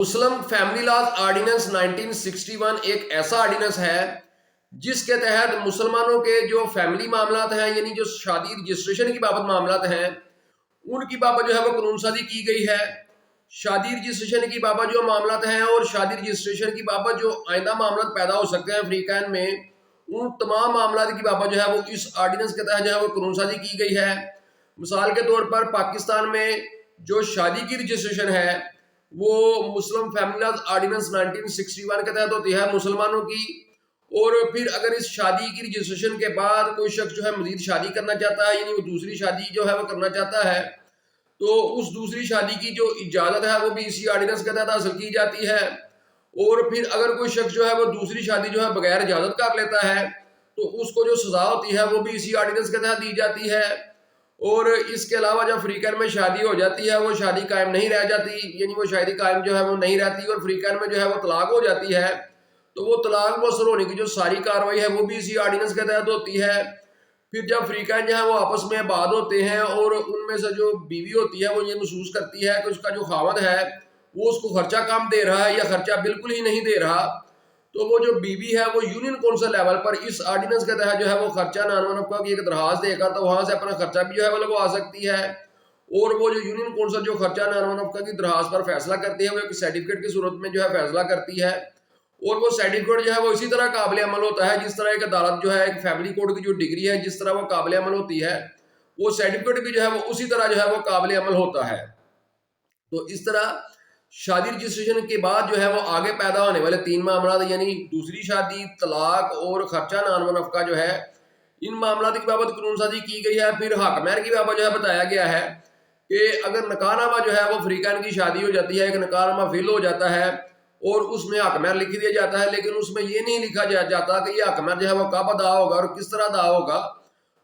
Muslim family laws ordinance 1961 ایک ایسا ordinance ہے جس کے تحت مسلمانوں کے جو فیملی معاملات ہیں یعنی جو شادی رجسٹریشن کی بابت معاملات ہیں ان کی بابت جو ہے وہ قانون سازی کی گئی ہے. شادی رجسٹریشن کی بابت جو معاملات ہیں اور شادی رجسٹریشن کی بابت جو آئندہ معاملات پیدا ہو سکتے ہیں افریقین میں ان تمام معاملات کی بابت جو ہے وہ اس آرڈیننس کے تحت جو ہے وہ قانون سازی کی گئی ہے. مثال کے طور پر پاکستان میں جو شادی کی رجسٹریشن ہے وہ مسلم فیملی لاز آرڈیننس 1961 کے تحت ہوتی ہے مسلمانوں کی. اور پھر اگر اس شادی کی رجسٹریشن کے بعد کوئی شخص جو ہے مزید شادی کرنا چاہتا ہے یعنی وہ دوسری شادی جو ہے وہ کرنا چاہتا ہے تو اس دوسری شادی کی جو اجازت ہے وہ بھی اسی آرڈیننس کے تحت حاصل کی جاتی ہے. اور پھر اگر کوئی شخص جو ہے وہ دوسری شادی جو ہے بغیر اجازت کر لیتا ہے تو اس کو جو سزا ہوتی ہے وہ بھی اسی آرڈیننس کے تحت دی جاتی ہے. اور اس کے علاوہ جب افریقہ میں شادی ہو جاتی ہے وہ شادی قائم نہیں رہ جاتی یعنی وہ شادی قائم جو ہے وہ نہیں رہتی اور افریقہ میں جو ہے وہ طلاق ہو جاتی ہے تو وہ طلاق مؤثر ہونے کی جو ساری کاروائی ہے وہ بھی اسی آرڈیننس کے تحت ہوتی ہے. پھر جب افریقہ جو ہے وہ آپس میں آباد ہوتے ہیں اور ان میں سے جو بیوی ہوتی ہے وہ یہ محسوس کرتی ہے کہ اس کا جو خاوند ہے وہ اس کو خرچہ کم دے رہا ہے یا خرچہ بالکل ہی نہیں دے رہا تو وہ جو بیوی ہے وہ یونین کونسل لیول پر اس آرڈیننس کے تحت جو ہے وہ خرچہ نان منافقہ کی ایک درخواست دے کر تو وہاں سے اپنا خرچہ بھی جو ہے وہ لگوا سکتی ہے. اور وہ جو یونین کونسل جو خرچہ نان منافقہ کی درخواست پر فیصلہ کرتی ہے وہ ایک سرٹیفکیٹ کی صورت میں جو ہے فیصلہ کرتی ہے. اور وہ سرٹیفکیٹ جو ہے وہ اسی طرح قابل عمل ہوتا ہے جس طرح ایک عدالت جو ہے ایک فیملی کورٹ کی جو ڈگری ہے جس طرح وہ قابل عمل ہوتی ہے وہ سرٹیفکیٹ بھی جو ہے وہ اسی طرح جو ہے وہ قابل عمل ہوتا ہے. تو اس طرح شادی رجسٹریشن کے بعد جو ہے وہ آگے پیدا ہونے والے تین معاملات یعنی دوسری شادی طلاق اور خرچہ نان منافقہ جو ہے ان معاملات کی بابت قانون سازی کی گئی ہے. پھر حق مہر کی بابت جو ہے بتایا گیا ہے کہ اگر نکاح نامہ جو ہے وہ افریقین کی شادی ہو جاتی ہے ایک نکاح نامہ فیل ہو جاتا ہے اور اس میں حق مہر لکھ دیا جاتا ہے لیکن اس میں یہ نہیں لکھا جاتا کہ یہ حق مہر جو ہے وہ کب ادا ہوگا اور کس طرح ادا ہوگا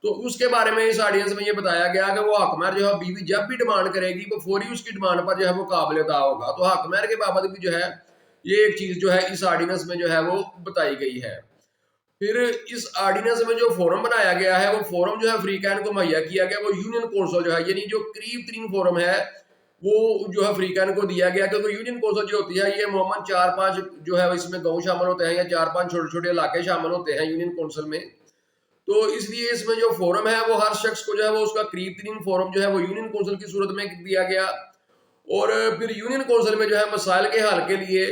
تو اس کے بارے میں اس آڈینس میں یہ بتایا گیا کہ وہ حق مہر جو ہے بیوی جب بھی ڈیمانڈ کرے گی وہ فوری اس کی ڈیمانڈ پر جو ہے وہ قابل ادا ہوگا. تو حق مہر کے بابت بھی جو ہے یہ ایک چیز جو ہے اس آرڈیننس میں جو ہے وہ بتائی گئی ہے. پھر اس آرڈیننس میں جو فورم بنایا گیا ہے وہ فورم جو ہے افریقین کو مہیا کیا گیا وہ یونین کونسل جو ہے یعنی جو قریب ترین فورم ہے وہ جو ہے افریقین کو دیا گیا کیونکہ یونین کونسل جو ہوتی ہے یہ عموماً 4-5 جو ہے اس میں گاؤں شامل ہوتے ہیں یا 4-5 چھوٹے چھوٹے علاقے شامل ہوتے ہیں یونین کونسل میں. تو اس لیے اس میں جو فورم ہے وہ ہر شخص کو جو ہے وہ اس کا قریب ترین فورم جو ہے وہ یونین کونسل کی صورت میں دیا گیا. اور پھر یونین کونسل میں جو ہے مسائل کے حل کے لیے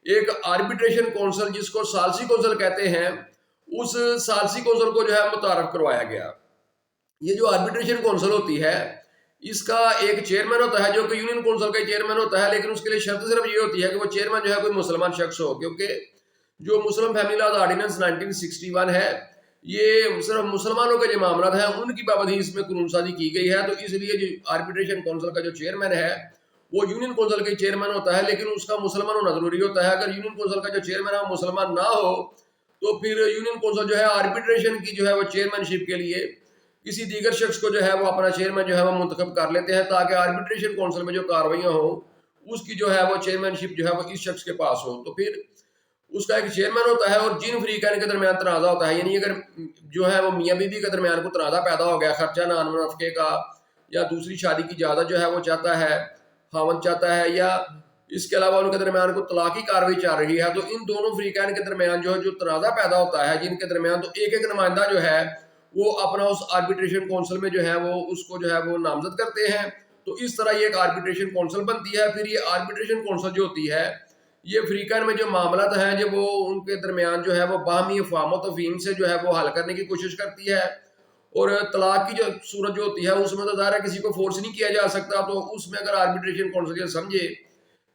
ایک آربیٹریشن کونسل جس کو ثالثی کونسل کہتے ہیں اس ثالثی کونسل کو جو ہے متعارف کروایا گیا. یہ جو آربیٹریشن کونسل ہوتی ہے اس کا ایک چیئرمین ہوتا ہے جو کہ یونین کونسل کا چیئرمین ہوتا ہے لیکن اس کے لیے شرط صرف یہ ہوتی ہے کہ وہ چیئرمین جو ہے کوئی مسلمان شخص ہو کیونکہ جو مسلم فیملی لاز آرڈیننس 1961 ہے یہ صرف مسلمانوں کے جو معاملات ہیں ان کی بابت ہی اس میں قانون سازی کی گئی ہے. تو اس لیے جو آربیٹریشن کونسل کا جو چیئرمین ہے وہ یونین کونسل کا چیئرمین ہوتا ہے لیکن اس کا مسلمان ہونا ضروری ہوتا ہے. اگر یونین کونسل کا جو چیئرمین ہے وہ مسلمان نہ ہو تو پھر یونین کونسل جو ہے آربیٹریشن کی جو ہے وہ چیئرمین شپ کے لیے کسی دیگر شخص کو جو ہے وہ اپنا چیئرمین جو ہے وہ منتخب کر لیتے ہیں تاکہ آربیٹریشن کونسل میں جو کارروائیاں ہوں اس کی جو ہے وہ چیئرمین شپ جو ہے وہ اس شخص کے پاس ہو. تو پھر اس کا ایک چیئرمین ہوتا ہے اور جن فریقین کے درمیان تنازع ہوتا ہے یعنی اگر جو ہے وہ میاں بیوی کے درمیان کو تنازع پیدا ہو گیا خرچہ نان منافقے کا یا دوسری شادی کی اجازت جو ہے وہ چاہتا ہے خاوند چاہتا ہے یا اس کے علاوہ ان کے درمیان کو طلاق کی کاروائی چل رہی ہے تو ان دونوں فریقین کے درمیان جو ہے جو تنازع پیدا ہوتا ہے جن کے درمیان تو ایک ایک نمائندہ جو ہے وہ اپنا اس آربیٹریشن کونسل میں جو ہے وہ اس کو جو ہے وہ نامزد کرتے ہیں. تو اس طرح یہ ایک آربیٹریشن کونسل بنتی ہے. پھر یہ آربیٹریشن کونسل جو ہوتی ہے یہ افریقین میں جو معاملات ہیں جب وہ ان کے درمیان جو ہے وہ باہمی افہام و تفہیم سے جو ہے وہ حل کرنے کی کوشش کرتی ہے. اور طلاق کی جو صورت جو ہوتی ہے اس میں تو ظاہر ہے کسی کو فورس نہیں کیا جا سکتا تو اس میں اگر آربیٹریشن کونسل یہ سمجھے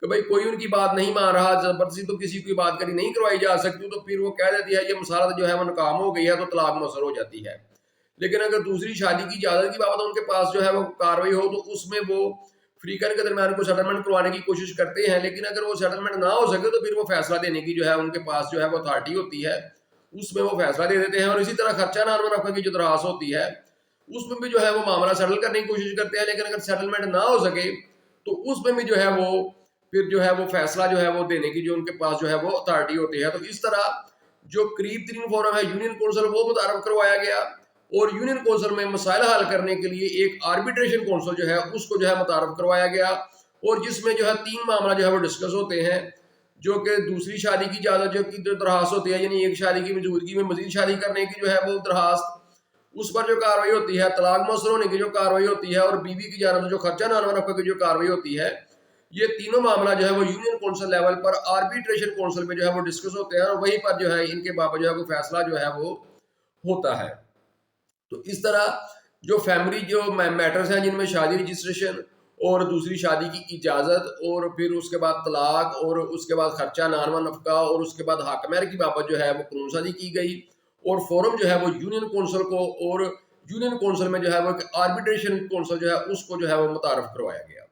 کہ بھائی کوئی ان کی بات نہیں مان رہا زبردستی تو کسی کی بات کری نہیں کروائی جا سکتی تو پھر وہ کہہ دیتی ہے یہ مسالت جو ہے وہ ناکام ہو گئی ہے تو طلاق مؤثر ہو جاتی ہے. لیکن اگر دوسری شادی کی اجازت کی بابت ان کے پاس جو ہے وہ کاروائی ہو تو اس میں وہ افریقین کے درمیان کو سیٹلمنٹ کروانے کی کوشش کرتے ہیں لیکن اگر وہ سیٹلمنٹ نہ ہو سکے تو پھر وہ فیصلہ دینے کی جو ہے ان کے پاس جو ہے وہ اتھارٹی ہوتی ہے اس میں وہ فیصلہ دے دیتے ہیں. اور اسی طرح خرچہ نان منافقہ کی جو درخواست ہوتی ہے اس میں بھی جو ہے وہ معاملہ سیٹل کرنے کی کوشش کرتے ہیں لیکن اگر سیٹلمنٹ نہ ہو سکے تو اس میں بھی جو ہے وہ پھر جو ہے وہ فیصلہ جو ہے وہ دینے کی جو ان کے پاس جو ہے وہ اتھارٹی ہوتی ہے. تو اس طرح جو قریب ترین فورم ہے یونین کونسل وہ متعارف کروایا گیا اور یونین کونسل میں مسائل حل کرنے کے لیے ایک آربیٹریشن کونسل جو ہے اس کو جو ہے متعارف کروایا گیا. اور جس میں جو ہے 3 معاملہ جو ہے وہ ڈسکس ہوتے ہیں، جو کہ دوسری شادی کی اجازت جو کی درخواست ہوتی ہے، یعنی ایک شادی کی موجودگی میں مزید شادی کرنے کی جو ہے وہ درخواست، اس پر جو کارروائی ہوتی ہے، طلاق مؤثر ہونے کی جو کارروائی ہوتی ہے، اور بیوی کی جانب سے جو خرچہ نان و نفقہ کی جو کارروائی ہوتی ہے، یہ تینوں معاملہ جو ہے وہ یونین کونسل لیول پر آربیٹریشن کونسل میں جو ہے وہ ڈسکس ہوتے ہیں، اور وہیں پر جو ہے ان کے بابت جو ہے وہ فیصلہ جو ہے وہ ہوتا ہے۔ تو اس طرح جو فیملی جو میٹرز ہیں، جن میں شادی رجسٹریشن اور دوسری شادی کی اجازت، اور پھر اس کے بعد طلاق، اور اس کے بعد خرچہ نان و نفقہ، اور اس کے بعد حق مہر کی بابت جو ہے وہ قانون سازی کی گئی، اور فورم جو ہے وہ یونین کونسل کو، اور یونین کونسل میں جو ہے وہ آربیٹریشن کونسل جو ہے اس کو جو ہے وہ متعارف کروایا گیا۔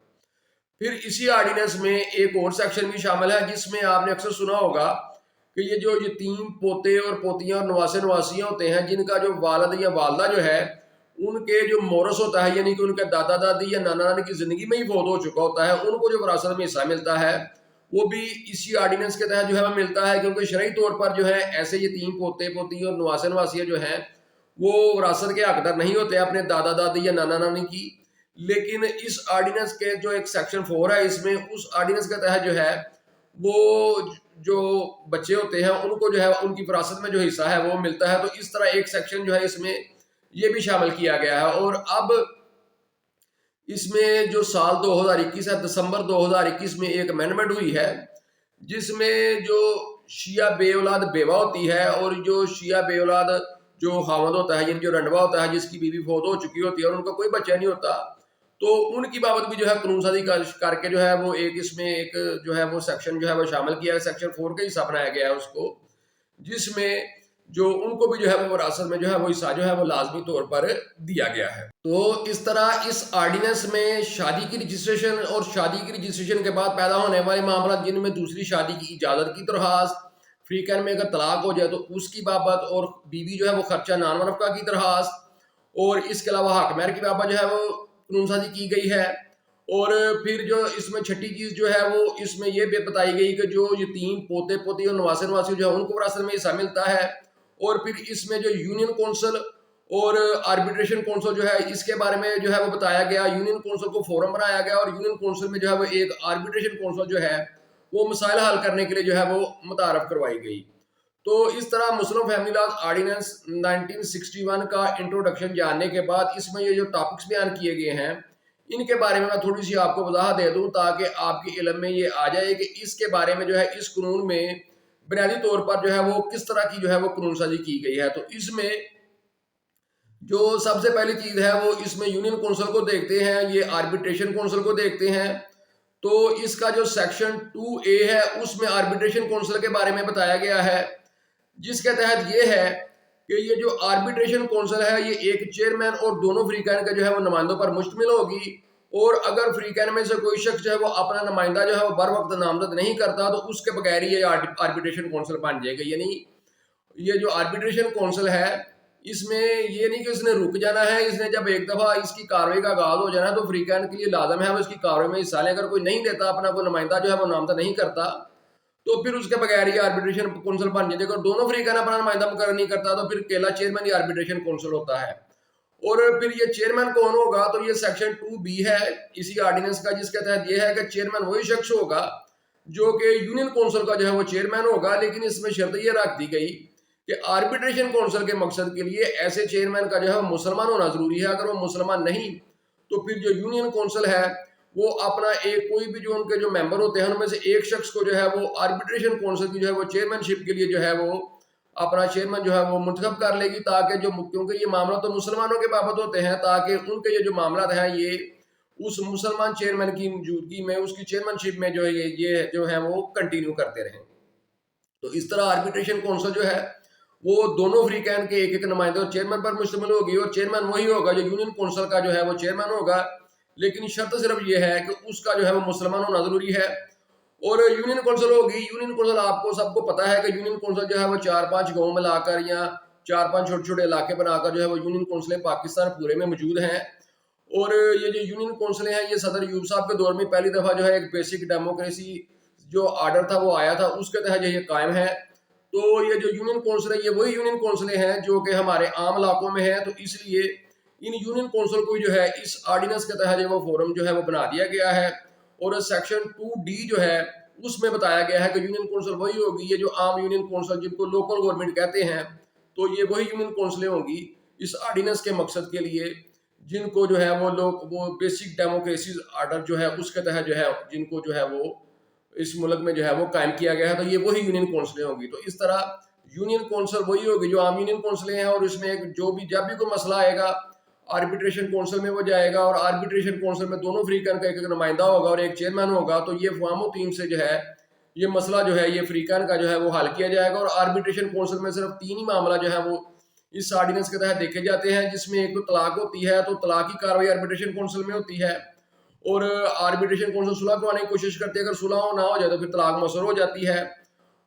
پھر اسی آرڈیننس میں ایک اور سیکشن بھی شامل ہے، جس میں آپ نے اکثر سنا ہوگا کہ یہ 3 پوتے اور پوتیاں اور نواسے نواسیاں ہوتے ہیں، جن کا جو والد یا والدہ جو ہے ان کے جو مورث ہوتا ہے، یعنی کہ ان کے دادا دادی یا نانا نانی کی زندگی میں ہی فوت ہو چکا ہوتا ہے، ان کو جو وراثت میں حصہ ملتا ہے وہ بھی اسی آرڈیننس کے تحت جو ہے وہ ملتا ہے، کیونکہ شرعی طور پر جو ہے ایسے یہ 3 پوتے پوتی اور نواسے نواسیاں جو ہیں وہ وراثت کے حقدار نہیں ہوتے اپنے دادا دادی یا نانا نانی کی، لیکن اس آرڈیننس کے جو ایک سیکشن 4 ہے، اس میں اس آرڈیننس کے تحت جو ہے وہ جو بچے ہوتے ہیں ان کو جو ہے ان کی وراثت میں جو حصہ ہے وہ ملتا ہے۔ تو اس طرح ایک سیکشن جو ہے اس میں یہ بھی شامل کیا گیا ہے۔ اور اب اس میں جو سال 2021 ہے، دسمبر 2021 میں ایک امینڈمنٹ ہوئی ہے، جس میں جو شیعہ بے اولاد بیوہ ہوتی ہے، اور جو شیعہ بے اولاد جو خاوند ہوتا ہے، یعنی جو رنڈوا ہوتا ہے، جس کی بیوی فوت ہو چکی ہوتی ہے اور ان کا کوئی بچہ نہیں ہوتا، تو ان کی بابت بھی جو ہے قانون سازی کر کے جو ہے وہ ایک اس میں ایک جو ہے وہ سیکشن جو ہے وہ شامل کیا ہے، سیکشن 4 کا حصہ بنایا گیا ہے اس کو، جس میں جو ان کو بھی جو ہے وہ وراثت میں جو ہے وہ حصہ جو ہے وہ لازمی طور پر دیا گیا ہے۔ تو اس طرح اس آرڈیننس میں شادی کی رجسٹریشن اور شادی کی رجسٹریشن کے بعد پیدا ہونے والے معاملات، جن میں دوسری شادی کی اجازت کی درخواست، فری کین میں اگر طلاق ہو جائے تو اس کی بابت، اور بیوی جو ہے وہ خرچہ نان و نفقہ کی درخواست، اور اس کے علاوہ حق مہر کی بابت جو ہے وہ قانون سازی کی گئی ہے۔ اور پھر جو اس میں چھٹی چیز جو ہے وہ اس میں یہ بھی بتائی گئی کہ جو یہ 3 پوتے پوتی اور نواسے نواسی جو ہے ان کو وراثت میں حصہ ملتا ہے۔ اور پھر اس میں جو یونین کونسل اور آربیٹریشن کونسل جو ہے اس کے بارے میں جو ہے وہ بتایا گیا، یونین کونسل کو فورم بنایا گیا، اور یونین کونسل میں جو ہے وہ ایک آربیٹریشن کونسل جو ہے وہ مسائل حل کرنے کے لیے جو ہے وہ متعارف کروائی گئی۔ تو اس طرح مسلم فیملی لاز آرڈیننس 1961 کا انٹروڈکشن جاننے کے بعد اس میں یہ جو ٹاپکس بیان کیے گئے ہیں ان کے بارے میں میں تھوڑی سی آپ کو وضاحت دے دوں، تاکہ آپ کے علم میں یہ آ جائے کہ اس کے بارے میں جو ہے اس قانون میں بنیادی طور پر جو ہے وہ کس طرح کی جو ہے وہ قانون سازی کی گئی ہے۔ تو اس میں جو سب سے پہلی چیز ہے وہ اس میں یونین کونسل کو دیکھتے ہیں، یہ آربیٹریشن کونسل کو دیکھتے ہیں۔ تو اس کا جو سیکشن 2A ہے اس میں آربیٹریشن کونسل کے بارے میں بتایا گیا ہے، جس کے تحت یہ ہے کہ یہ جو آربیٹریشن کونسل ہے یہ ایک چیئرمین اور دونوں فریقین کے جو ہے وہ نمائندوں پر مشتمل ہوگی، اور اگر فریقین میں سے کوئی شخص جو ہے وہ اپنا نمائندہ جو ہے وہ بر وقت نامزد نہیں کرتا تو اس کے بغیر یہ آربیٹریشن کونسل بن جائے گا۔ یعنی یہ جو آربیٹریشن کونسل ہے اس میں یہ نہیں کہ اس نے رک جانا ہے، اس نے جب ایک دفعہ اس کی کارروائی کا آغاز ہو جانا ہے تو فریقین کے لیے لازم ہے وہ اس کی کارروائی میں حصہ لیں۔ اگر کوئی نہیں دیتا، اپنا کوئی نمائندہ جو ہے وہ نامزد نہیں کرتا، تو پھر اس کے بغیر یہ آربیٹریشن کونسل بن جائے گا۔ دونوں فریقین اپنا نمائندہ مقرر نہیں کرتا تو پھر اکیلا چیئرمین ہی آربیٹریشن کونسل ہوتا ہے۔ اور پھر یہ چیئرمین کون ہوگا، تو یہ سیکشن 2B ہے اسی آرڈیننس کا، جس کے تحت یہ ہے کہ چیئرمین وہی شخص ہوگا جو کہ یونین کونسل کا جو ہے وہ چیئرمین ہوگا، لیکن اس میں شرط یہ رکھ دی گئی کہ آربیٹریشن کونسل کے مقصد کے لیے ایسے چیئرمین کا جو ہے وہ مسلمان ہونا ضروری ہے۔ اگر وہ مسلمان نہیں تو پھر جو یونین کونسل ہے وہ اپنا ایک کوئی بھی جو ان کے جو ممبر ہوتے ہیں ان میں سے ایک شخص کو جو ہے وہ آربیٹریشن کونسل کی جو ہے وہ چیئرمین شپ کے لیے جو ہے وہ اپنا چیئرمین جو ہے وہ منتخب کر لے گی، تاکہ جو کیونکہ یہ معاملہ تو مسلمانوں کے بابت ہوتے ہیں، تاکہ ان کے یہ جو معاملات ہیں یہ اس مسلمان چیئرمین کی موجودگی میں، اس کی چیئرمین شپ میں جو ہے یہ جو ہے وہ کنٹینیو کرتے رہیں۔ تو اس طرح آربیٹریشن کونسل جو ہے وہ دونوں فریقین کے ایک ایک نمائندے اور چیئرمین پر مشتمل ہوگی، اور چیئرمین وہی ہوگا جو یونین کونسل کا جو ہے وہ چیئرمین ہوگا، لیکن شرط صرف یہ ہے کہ اس کا جو ہے وہ مسلمان ہونا ضروری ہے۔ اور یونین کونسل ہوگی، یونین کونسل آپ کو سب کو پتا ہے کہ یونین کونسل جو ہے وہ 4-5 گاؤں ملا کر یا 4-5 چھوٹے چھوٹے علاقے بنا کر جو ہے وہ یونین کونسلیں پاکستان پورے میں موجود ہیں۔ اور یہ جو یونین کونسلیں ہیں یہ صدر ایوب صاحب کے دور میں پہلی دفعہ جو ہے ایک بیسک ڈیموکریسی جو آرڈر تھا وہ آیا تھا، اس کے تحت یہ قائم ہے۔ تو یہ جو یونین کونسل ہے یہ وہی یونین کونسلیں ہیں جو کہ ہمارے عام علاقوں میں ہیں، تو اس لیے ان یونین کونسل کو جو ہے اس آرڈیننس کے تحت وہ فورم جو ہے وہ بنا دیا گیا ہے۔ اور سیکشن 2D جو ہے اس میں بتایا گیا ہے کہ یونین کونسل وہی ہوگی، یہ جو عام یونین کونسل جن کو لوکل گورنمنٹ کہتے ہیں، تو یہ وہی یونین کونسلیں ہوں گی اس آرڈیننس کے مقصد کے لیے، جن کو جو ہے وہ بیسک ڈیموکریسیز آرڈر جو ہے اس کے تحت جو ہے جن کو جو ہے وہ اس ملک میں جو ہے وہ قائم کیا گیا ہے، تو یہ وہی یونین کونسلیں ہوں گی۔ تو اس طرح یونین کونسل وہی ہوگی جو عام یونین کونسلیں ہیں، اور اس میں جو بھی جب بھی کوئی مسئلہ آئے گا آربیٹریشن کونسل میں وہ جائے گا، اور آربیٹریشن کونسل میں دونوں فریقین کا ایک نمائندہ ہوگا اور ایک چیئرمین ہوگا، تو یہ فام و تیم سے جو ہے یہ مسئلہ جو ہے یہ فریقین کا جو ہے وہ حل کیا جائے گا۔ اور آربیٹریشن کونسل میں صرف 3 ہی معاملہ جو ہے وہ اس آرڈیننس کے تحت دیکھے جاتے ہیں، جس میں ایک تو طلاق ہوتی ہے، تو طلاق کی کارروائی آربیٹریشن کونسل میں ہوتی ہے، اور آربیٹریشن کونسل صلح کروانے کی کوشش کرتے ہیں، اگر صلح نہ ہو جائے تو پھر طلاق مؤثر ہو جاتی ہے۔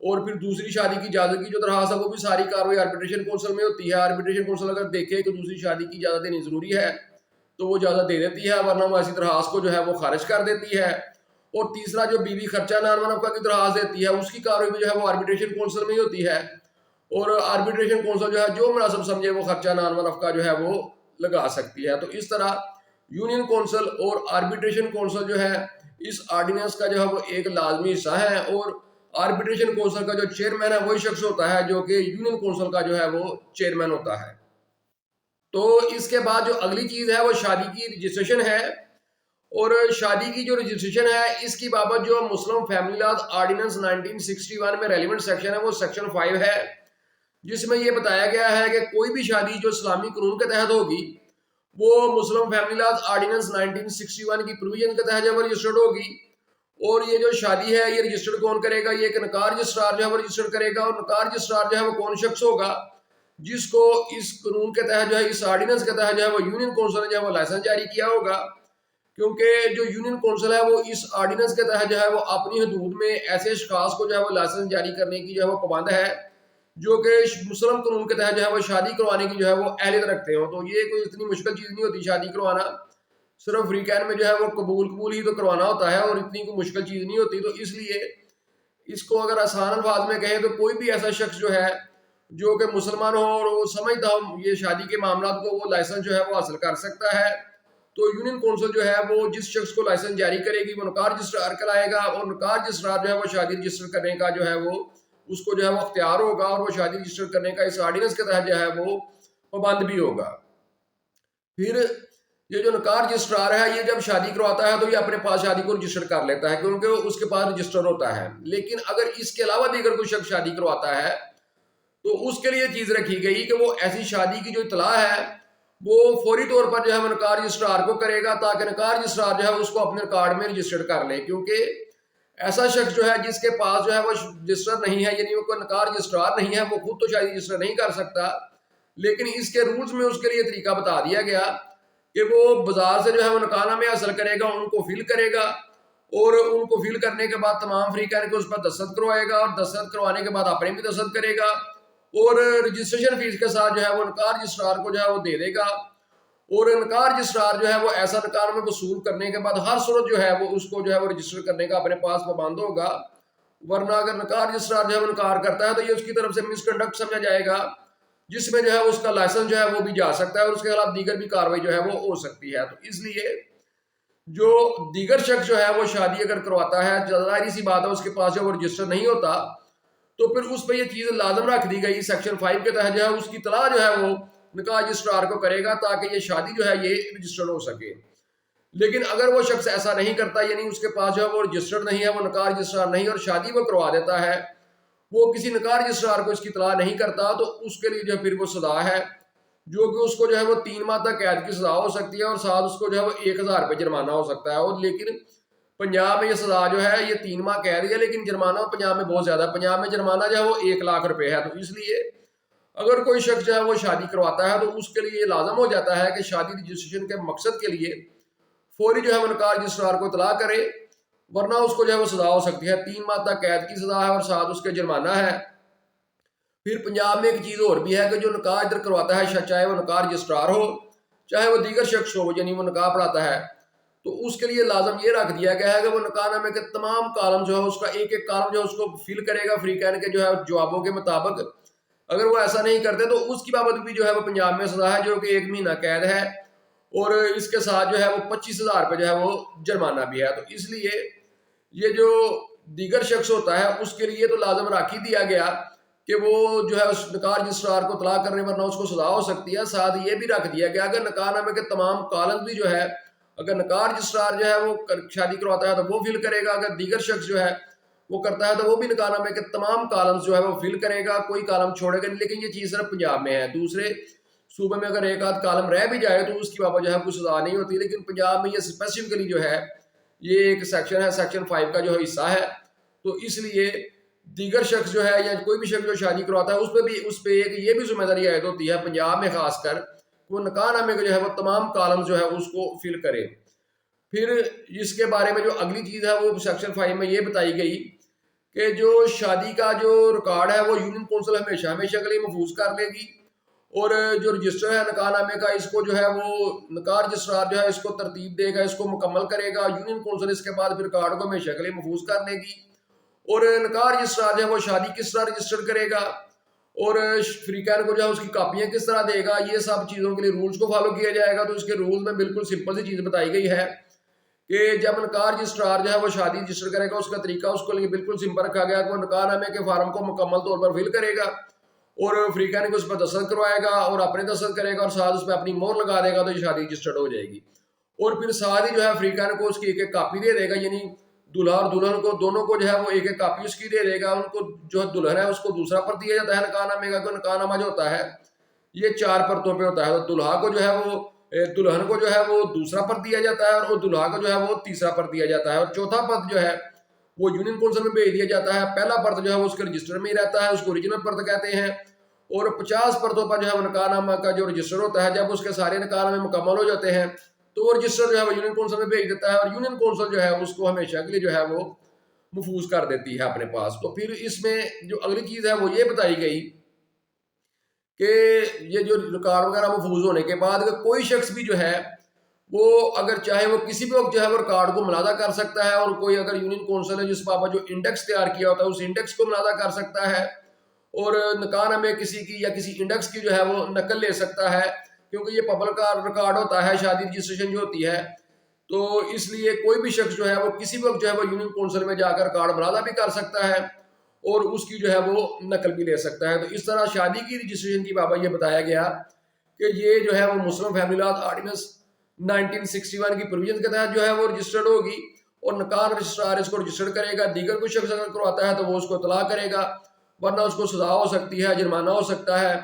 اور پھر دوسری شادی کی اجازت کی جو درخواست ہے وہ بھی ساری کارروائی آربیٹریشن کونسل میں ہوتی ہے۔ آربیٹریشن کونسل اگر دیکھے کہ دوسری شادی کی اجازت دینی ضروری ہے تو وہ اجازت دے دیتی ہے، ورنہ وہ ایسی درخواست کو جو ہے وہ خارج کر دیتی ہے۔ اور تیسرا جو بیوی خرچہ نان منافقہ کی درخواست دیتی ہے اس کی کارروائی بھی جو ہے وہ آربیٹریشن کونسل میں ہی ہوتی ہے، اور آربیٹریشن کونسل جو ہے جو مناسب سمجھے وہ خرچہ نان منافقہ جو ہے وہ لگا سکتی ہے۔ تو اس طرح یونین کونسل اور آربیٹریشن کونسل جو ہے اس آرڈیننس کا جو ہے وہ ایک لازمی حصہ ہے، اور آربیٹریشن کونسل کا جو چیئرمین ہے وہی شخص ہوتا ہے جو کہ یونین کونسل کا جو ہے وہ چیئرمین ہوتا ہے۔ تو اس کے بعد جو اگلی چیز ہے وہ شادی کی رجسٹریشن ہے، اور شادی کی جو رجسٹریشن ہے اس کی بابت جو مسلم فیملی لاز آرڈیننس 1961 میں ریلیونٹ سیکشن ہے وہ سیکشن 5 ہے، جس میں یہ بتایا گیا ہے کہ کوئی بھی شادی جو اسلامی قانون کے تحت ہوگی وہ مسلم فیملی لاز آرڈیننس 1961 کی پروویژن کے تحت جو ہے رجسٹرڈ ہوگی۔ اور یہ جو شادی ہے یہ رجسٹرڈ کون کرے گا؟ یہ ایک نکاح رجسٹرار جو ہے وہ رجسٹر کرے گا، اور نکاح رجسٹرار جو ہے وہ کون شخص ہوگا؟ جس کو اس قانون کے تحت جو ہے اس آرڈیننس کے تحت جو ہے وہ یونین کونسل نے جو ہے وہ لائسنس جاری کیا ہوگا، کیونکہ جو یونین کونسل ہے وہ اس آرڈیننس کے تحت جو ہے وہ اپنی حدود میں ایسے اشخاص کو جو ہے وہ لائسنس جاری کرنے کی جو ہے وہ پابند ہے جو کہ مسلم قانون کے تحت جو ہے وہ شادی کروانے کی جو ہے وہ اہلیت رکھتے ہوں۔ تو یہ کوئی اتنی مشکل چیز نہیں ہوتی شادی کروانا، صرف فریقین میں جو ہے وہ قبول ہی تو کروانا ہوتا ہے، اور اتنی کوئی مشکل چیز نہیں ہوتی۔ تو اس لیے اس کو اگر آسان الفاظ میں کہیں تو کوئی بھی ایسا شخص جو ہے جو کہ مسلمان ہو اور وہ سمجھتا ہو یہ شادی کے معاملات کو، وہ لائسنس جو ہے وہ حاصل کر سکتا ہے۔ تو یونین کونسل جو ہے وہ جس شخص کو لائسنس جاری کرے گی وہ نکاح رجسٹرار کرائے گا، اور نکاح رجسٹرار جو ہے وہ شادی رجسٹر کرنے کا جو ہے وہ اس کو جو ہے وہ اختیار ہوگا، اور وہ شادی رجسٹر کرنے کا اس آرڈیننس کے تحت جو ہے وہ پابند بھی ہوگا۔ پھر یہ جو نکاح رجسٹرار ہے یہ جب شادی کرواتا ہے تو یہ اپنے پاس شادی کو رجسٹر کر لیتا ہے کیونکہ اس کے پاس رجسٹر ہوتا ہے، لیکن اگر اس کے علاوہ دیگر کوئی شخص شادی کرواتا ہے تو اس کے لیے چیز رکھی گئی کہ وہ ایسی شادی کی جو اطلاع ہے وہ فوری طور پر جو ہے نکاح رجسٹرار کو کرے گا، تاکہ نکاح رجسٹرار جو ہے اس کو اپنے ریکارڈ میں رجسٹرڈ کر لے، کیونکہ ایسا شخص جو ہے جس کے پاس جو ہے وہ رجسٹر نہیں ہے، یعنی وہ کوئی نکاح رجسٹرار نہیں ہے، وہ خود تو شاید رجسٹر نہیں کر سکتا، لیکن اس کے رولز میں اس کے لیے طریقہ بتا دیا گیا کہ وہ بازار سے جو ہے وہ نکاح نامے حاصل کرے گا، ان کو فل کرے گا، اور ان کو فل کرنے کے بعد تمام فریقین کو اس پر دستخط کروائے گا، اور دستخط کروانے کے بعد اپنے بھی دستخط کرے گا، اور رجسٹریشن فیس کے ساتھ جو ہے وہ نکاح رجسٹرار کو جو ہے وہ دے دے گا، اور نکاح رجسٹرار جو ہے وہ ایسا نکاح میں وصول کرنے کے بعد ہر صورت جو ہے وہ اس کو جو ہے وہ رجسٹر کرنے کا اپنے پاس پابند ہوگا، ورنہ اگر نکاح رجسٹرار جو ہے وہ انکار کرتا ہے تو یہ اس کی طرف سے مس کنڈکٹ سمجھا جائے گا، جس میں جو ہے اس کا لائسنس جو ہے وہ بھی جا سکتا ہے، اور اس کے خلاف دیگر بھی کاروائی جو ہے وہ ہو سکتی ہے۔ تو اس لیے جو دیگر شخص جو ہے وہ شادی اگر کرواتا ہے، ظاہری سی بات ہے اس کے پاس جو وہ رجسٹر نہیں ہوتا، تو پھر اس پہ یہ چیز لازم رکھ دی گئی سیکشن 5 کے تحت جو ہے اس کی اطلاع جو ہے وہ نکاح رجسٹرار کو کرے گا تاکہ یہ شادی جو ہے یہ رجسٹرڈ ہو سکے۔ لیکن اگر وہ شخص ایسا نہیں کرتا، یعنی اس کے پاس جو ہے وہ رجسٹرڈ نہیں ہے، وہ نکاح رجسٹرار نہیں، اور شادی وہ کروا دیتا ہے، وہ کسی نکاح رجسٹرار کو اس کی اطلاع نہیں کرتا، تو اس کے لیے جو پھر وہ سزا ہے جو کہ اس کو جو ہے وہ 3 ماہ تک قید کی سزا ہو سکتی ہے، اور ساتھ اس کو جو ہے وہ 1000 روپے جرمانہ ہو سکتا ہے۔ اور لیکن پنجاب میں یہ سزا جو ہے یہ 3 ماہ قید ہے، لیکن جرمانہ پنجاب میں بہت زیادہ ہے، پنجاب میں جرمانہ جو ہے وہ 1 لاکھ روپے ہے۔ تو اس لیے اگر کوئی شخص جو ہے وہ شادی کرواتا ہے تو اس کے لیے یہ لازم ہو جاتا ہے کہ شادی رجسٹریشن کے مقصد کے لیے فوری جو ہے وہ نکاح رجسٹرار کو اطلاع کرے، ورنہ اس کو جو ہے وہ سزا ہو سکتی ہے، 3 ماہ تک قید کی سزا ہے، اور ساتھ اس کے جرمانہ ہے۔ پھر پنجاب میں ایک چیز اور بھی ہے کہ جو نکاح ادھر کرواتا ہے، چاہے وہ نکاح رجسٹرار ہو چاہے وہ دیگر شخص ہو، یعنی وہ نکاح پڑھاتا ہے، تو اس کے لیے لازم یہ رکھ دیا گیا ہے کہ وہ نکاح نامے کے تمام کالم جو ہے اس کا ایک ایک کالم جو ہے اس کو فل کرے گا فریقین کے جو ہے جوابوں کے مطابق۔ اگر وہ ایسا نہیں کرتے تو اس کی بابت بھی جو ہے وہ پنجاب میں سزا ہے جو کہ 1 مہینہ قید ہے، اور اس کے ساتھ جو ہے وہ 25,000 روپے جو ہے وہ جرمانہ بھی ہے. تو اس لیے یہ جو دیگر شخص ہوتا ہے اس کے لیے تو لازم رکھ ہی دیا گیا کہ وہ جو ہے اس نکاح رجسٹرار کو اطلاع کرنے ورنہ اس کو سزا ہو سکتی ہے. ساتھ یہ بھی رکھ دیا گیا کہ نکاح نامے کے تمام کالم بھی جو ہے اگر نکاح رجسٹرار جو ہے وہ شادی کرواتا ہے تو وہ فل کرے گا، اگر دیگر شخص جو ہے وہ کرتا ہے تو وہ بھی نکاح نامے کے تمام کالمز جو ہے وہ فل کرے گا، کوئی کالم چھوڑے گا نہیں. لیکن یہ چیز صرف پنجاب میں ہے، دوسرے صوبے میں اگر ایک آدھ کالم رہ بھی جائے تو اس کی بابت جو ہے کوئی سزا نہیں ہوتی. لیکن پنجاب میں یہ اسپیسیفکلی جو ہے یہ ایک سیکشن ہے، سیکشن 5 کا جو حصہ ہے. تو اس لیے دیگر شخص جو ہے یا کوئی بھی شخص جو شادی کرواتا ہے اس پہ ایک یہ بھی ذمہ داری عائد ہوتی ہے پنجاب میں خاص کر، وہ نکاح نامے کے جو ہے وہ تمام کالم جو ہے اس کو فل کرے. پھر اس کے بارے میں جو اگلی چیز ہے وہ سیکشن 5 میں یہ بتائی گئی کہ جو شادی کا جو ریکارڈ ہے وہ یونین کونسل ہمیشہ کے لیے محفوظ کر لے گی، اور جو رجسٹر ہے نکاح نامے کا اس کو جو ہے وہ نکاح رجسٹرار جو ہے اس کو ترتیب دے گا، اس کو مکمل کرے گا. یونین کونسل اس کے بعد پھر ریکارڈ کو ہمیشہ کے لیے محفوظ کر لے گی. اور نکاح رجسٹرار جو ہے وہ شادی کس طرح رجسٹر کرے گا اور فریقین کو جو ہے اس کی کاپیاں کس طرح دے گا، یہ سب چیزوں کے لیے رولز کو فالو کیا جائے گا. تو اس کے رولز میں بالکل سمپل سی چیز بتائی گئی ہے کہ جب نکاح رجسٹرار جو ہے وہ شادی رجسٹر کرے گا اس کا طریقہ اس کو لیے بالکل سمپل رکھا گیا کہ وہ نکاح نامے کے فارم کو مکمل طور پر فل کرے گا اور فریقین کو اس پر دستخط کروائے گا اور اپنے دستخط کرے گا اور ساتھ اس پہ اپنی مہر لگا دے گا تو یہ شادی رجسٹرڈ ہو جائے گی. اور پھر ساتھ ہی جو ہے فریقین کو اس کی ایک ایک کاپی دے دے گا، یعنی دلہا اور دلہن کو دونوں کو جو ہے وہ ایک ایک کاپی اس کی دے دے گا. ان کو جو دلہن ہے اس کو دوسرا پر دیا جاتا ہے نکاح نامے کا، نکاح نامہ جو ہوتا ہے یہ 4 پرتوں پہ ہوتا ہے. تو دلہا کو جو ہے وہ دلہن کو جو ہے وہ دوسرا پر دیا جاتا ہے اور دلہا کو جو ہے وہ تیسرا پر دیا جاتا ہے، اور چوتھا پرت جو ہے وہ یونین کونسل میں بھیج دیا جاتا ہے. پہلا پرت جو ہے وہ اس کے رجسٹر میں ہی رہتا ہے، اس کو اوریجنل پرت کہتے ہیں. اور 50 پرتوں پر جو ہے نکاح نامہ کا جو رجسٹر ہوتا ہے جب اس کے سارے نکاح نامے مکمل ہو جاتے ہیں تو وہ رجسٹر جو ہے وہ یونین کونسل میں بھیج دیتا ہے اور یونین کونسل جو ہے اس کو ہمیشہ کے لیے جو ہے وہ محفوظ کر دیتی ہے اپنے پاس. تو پھر اس میں جو اگلی چیز ہے وہ یہ بتائی گئی کہ یہ جو ریکارڈ وغیرہ محفوظ ہونے کے بعد اگر کوئی شخص بھی جو ہے وہ اگر چاہے وہ کسی بھی وقت جو ہے وہ ریکارڈ کو ملاحظہ کر سکتا ہے، اور کوئی اگر یونین کونسل ہے جس بابت جو انڈیکس تیار کیا ہوتا ہے اس انڈیکس کو ملاحظہ کر سکتا ہے اور نکاح نامے کسی کی یا کسی انڈیکس کی جو ہے وہ نقل لے سکتا ہے، کیونکہ یہ پبلک ریکارڈ ہوتا ہے شادی رجسٹریشن جو ہوتی ہے. تو اس لیے کوئی بھی شخص جو ہے وہ کسی وقت جو ہے وہ یونین کونسل میں جا کر کارڈ ملاحظہ بھی کر سکتا ہے اور اس کی جو ہے وہ نقل بھی لے سکتا ہے. تو اس طرح شادی کی رجسٹریشن کی بابت یہ بتایا گیا کہ یہ جو ہے وہ مسلم فیملی لاز آرڈیننس 1961 کی پروویژن کے تحت جو ہے وہ رجسٹرڈ ہوگی اور نکاح رجسٹرار اس کو رجسٹر کرے گا. دیگر کوئی شخص اگر کرواتا ہے تو وہ اس کو اطلاع کرے گا ورنہ اس کو سزا ہو سکتی ہے، جرمانہ ہو سکتا ہے.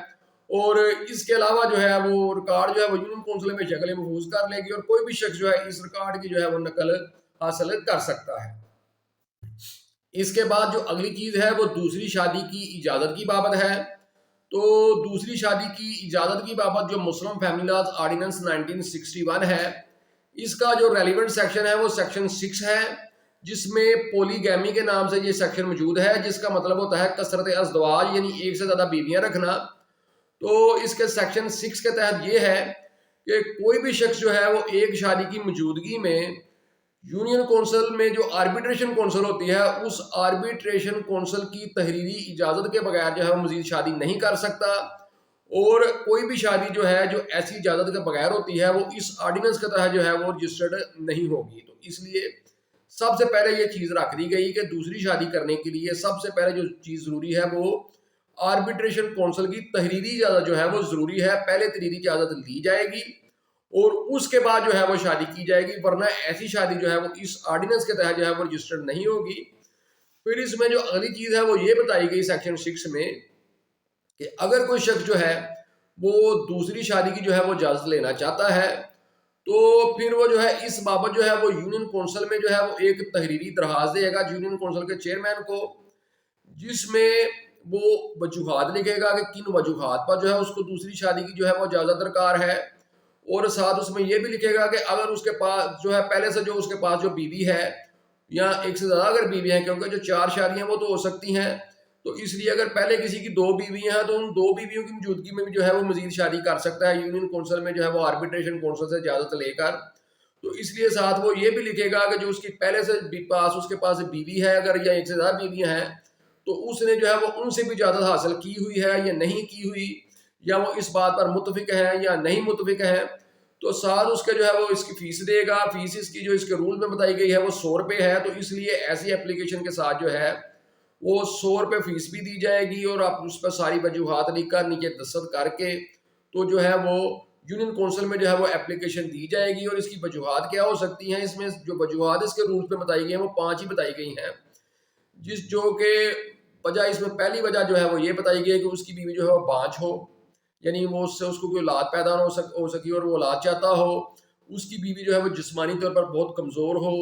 اور اس کے علاوہ جو ہے وہ ریکارڈ جو ہے وہ یونین کونسل میں شکل محفوظ کر لے گی اور کوئی بھی شخص جو ہے اس ریکارڈ کی جو ہے وہ نقل حاصل کر سکتا ہے. اس کے بعد جو اگلی چیز ہے وہ دوسری شادی کی اجازت کی بابت ہے. تو دوسری شادی کی اجازت کی بابت جو مسلم فیملی لاز آرڈیننس 1961 ہے اس کا جو ریلیونٹ سیکشن ہے وہ سیکشن 6 ہے، جس میں پولی گیمی کے نام سے یہ سیکشن موجود ہے، جس کا مطلب ہوتا ہے کثرت ازدواج یعنی ایک سے زیادہ بیویاں رکھنا. تو اس کے سیکشن 6 کے تحت یہ ہے کہ کوئی بھی شخص جو ہے وہ ایک شادی کی موجودگی میں یونین کونسل میں جو آربیٹریشن کونسل ہوتی ہے اس آربیٹریشن کونسل کی تحریری اجازت کے بغیر جو ہے وہ مزید شادی نہیں کر سکتا. اور کوئی بھی شادی جو ہے جو ایسی اجازت کے بغیر ہوتی ہے وہ اس آرڈیننس کے تحت جو ہے وہ رجسٹرڈ نہیں ہوگی. تو اس لیے سب سے پہلے یہ چیز رکھ دی گئی کہ دوسری شادی کرنے کے لیے سب سے پہلے جو چیز ضروری ہے وہ آربیٹریشن کونسل کی تحریری اجازت جو ہے وہ ضروری ہے. پہلے تحریری اجازت لی جائے گی اور اس کے بعد جو ہے وہ شادی کی جائے گی، ورنہ ایسی شادی جو ہے وہ اس آرڈیننس کے تحت جو ہے وہ رجسٹرڈ نہیں ہوگی. پھر اس میں جو اگلی چیز ہے وہ یہ بتائی گئی سیکشن 6 میں کہ اگر کوئی شخص جو ہے وہ دوسری شادی کی جو ہے وہ اجازت لینا چاہتا ہے تو پھر وہ جو ہے اس بابت جو ہے وہ یونین کونسل میں جو ہے وہ ایک تحریری درخواست دے گا یونین کونسل کے چیئرمین کو، جس میں وہ وجوہات لکھے گا کہ کن وجوہات پر جو ہے اس کو دوسری شادی کی جو ہے وہ اجازت درکار ہے. اور ساتھ اس میں یہ بھی لکھے گا کہ اگر اس کے پاس جو ہے پہلے سے جو اس کے پاس جو بیوی ہے یا ایک سے زیادہ اگر بیوی ہیں، کیونکہ جو 4 شادیاں وہ تو ہو سکتی ہیں، تو اس لیے اگر پہلے کسی کی 2 بیویاں ہیں تو ان 2 بیویوں کی موجودگی میں بھی جو ہے وہ مزید شادی کر سکتا ہے یونین کونسل میں جو ہے وہ آربیٹریشن کونسل سے اجازت لے کر. تو اس لیے ساتھ وہ یہ بھی لکھے گا کہ جو اس کی پہلے سے اس کے پاس بیوی ہے اگر یا ایک سے زیادہ بیویاں ہیں تو اس نے جو ہے وہ ان سے بھی اجازت حاصل کی ہوئی ہے یا نہیں کی ہوئی، یا وہ اس بات پر متفق ہیں یا نہیں متفق ہیں. تو ساتھ اس کے جو ہے وہ اس کی فیس دے گا. فیس اس کی جو اس کے رول میں بتائی گئی ہے وہ 100 روپے ہے. تو اس لیے ایسی اپلیکیشن کے ساتھ جو ہے وہ 100 روپے فیس بھی دی جائے گی, اور آپ اس پر ساری وجوہات لکھ کر نیچے دستخط کر کے تو جو ہے وہ یونین کونسل میں جو ہے وہ اپلیکیشن دی جائے گی. اور اس کی وجوہات کیا ہو سکتی ہیں, اس میں جو وجوہات اس کے رولز پہ بتائی گئی ہیں وہ 5 ہی بتائی گئی ہیں. جو کہ وجہ اس میں پہلی وجہ جو ہے وہ یہ بتائی گئی ہے کہ اس کی بیوی جو ہے وہ بانجھ ہو, یعنی وہ اس سے اس کو کوئی اولاد پیدا نہ ہو سکی اور وہ اولاد چاہتا ہو. اس کی بیوی جو ہے وہ جسمانی طور پر بہت کمزور ہو,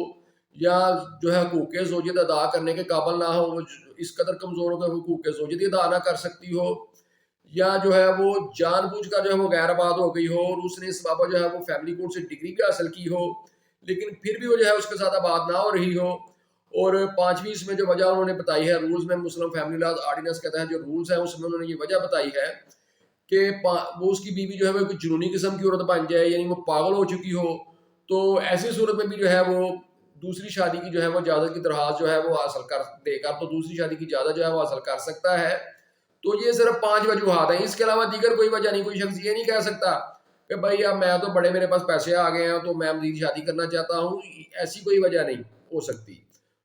یا جو ہے حقوق زوجیت ادا کرنے کے قابل نہ ہو, وہ اس قدر کمزور ہو کہ حقوق زوجیت ادا نہ کر سکتی ہو, یا جو ہے وہ جان بوجھ کر جو ہے وہ غیر آباد ہو گئی ہو, اور اس نے اس بابت جو ہے وہ فیملی کورٹ سے ڈگری بھی حاصل کی ہو, لیکن پھر بھی وہ جو ہے اس کے ساتھ آباد نہ ہو رہی ہو. اور 5ویں اس میں جو وجہ انہوں نے بتائی ہے رولز میں, مسلم فیملی لاز آرڈیننس کے تحت جو رولز ہیں اس میں انہوں نے یہ وجہ بتائی ہے کہ وہ اس کی بیوی جو ہے وہ جنونی قسم کی عورت بن جائے, یعنی وہ پاگل ہو چکی ہو. تو ایسی صورت میں بھی جو ہے وہ دوسری شادی کی جو ہے وہ اجازت کی درخواست جو ہے وہ حاصل کر دے کر تو دوسری شادی کی اجازت جو ہے وہ حاصل کر سکتا ہے. تو یہ صرف 5 وجوہات ہیں, اس کے علاوہ دیگر کوئی وجہ نہیں. کوئی شخص یہ نہیں کہہ سکتا کہ بھائی اب میں تو بڑے میرے پاس پیسے آ گئے ہیں تو میں مزید شادی کرنا چاہتا ہوں, ایسی کوئی وجہ نہیں ہو سکتی.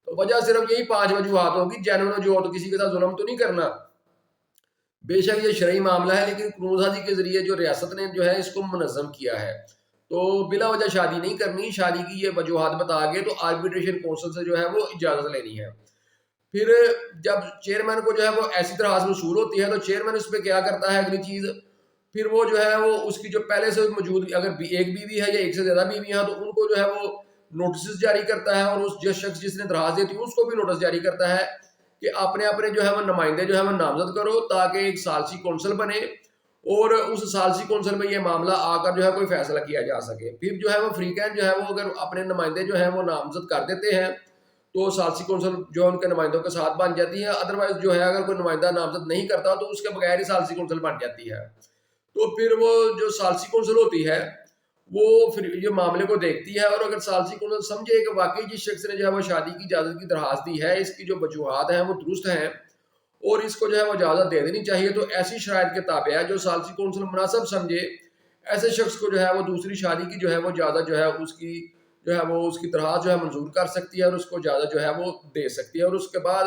تو وجہ صرف یہی 5 وجوہات ہوگی. جینون جو ہو تو کسی کے ساتھ ظلم تو نہیں کرنا, بے شک یہ شرعی معاملہ ہے, لیکن قانون سازی کے ذریعے جو ریاست نے جو ہے اس کو منظم کیا ہے. تو بلا وجہ شادی نہیں کرنی, شادی کی یہ وجوہات بتا کے تو آربیٹریشن کونسل سے جو ہے وہ اجازت لینی ہے. پھر جب چیئرمین کو جو ہے وہ ایسی درخواست موصول ہوتی ہے تو چیئرمین اس پہ کیا کرتا ہے, اگلی چیز پھر وہ جو ہے وہ اس کی جو پہلے سے موجود اگر ایک بیوی ہے یا ایک سے زیادہ بیوی ہیں تو ان کو جو ہے وہ نوٹسز جاری کرتا ہے, اور اس شخص جس نے درخواست دی تھی اس کو بھی نوٹس جاری کرتا ہے کہ اپنے جو ہے وہ نمائندے جو ہے وہ نامزد کرو تاکہ ایک ثالثی کونسل بنے, اور اس ثالثی کونسل میں یہ معاملہ آ کر جو ہے کوئی فیصلہ کیا جا سکے. پھر جو ہے وہ فریقین جو ہے وہ اگر اپنے نمائندے جو ہیں وہ نامزد کر دیتے ہیں تو ثالثی کونسل جو ان کے نمائندوں کے ساتھ بن جاتی ہے. ادروائز جو ہے اگر کوئی نمائندہ نامزد نہیں کرتا تو اس کے بغیر ہی ثالثی کونسل بن جاتی ہے. تو پھر وہ جو ثالثی کونسل ہوتی ہے وہ پھر یہ معاملے کو دیکھتی ہے, اور اگر ثالثی کونسل سمجھے کہ واقعی جس شخص نے جو ہے وہ شادی کی اجازت کی درخواست دی ہے اس کی جو وجوہات ہیں وہ درست ہیں اور اس کو جو ہے وہ اجازت دے دینی چاہیے, تو ایسی شرائط کے تابع ہے جو ثالثی کونسل مناسب سمجھے ایسے شخص کو جو ہے وہ دوسری شادی کی جو ہے وہ اجازت جو ہے اس کی جو ہے وہ اس کی درخواست جو ہے منظور کر سکتی ہے اور اس کو اجازت جو ہے وہ دے سکتی ہے, اور اس کے بعد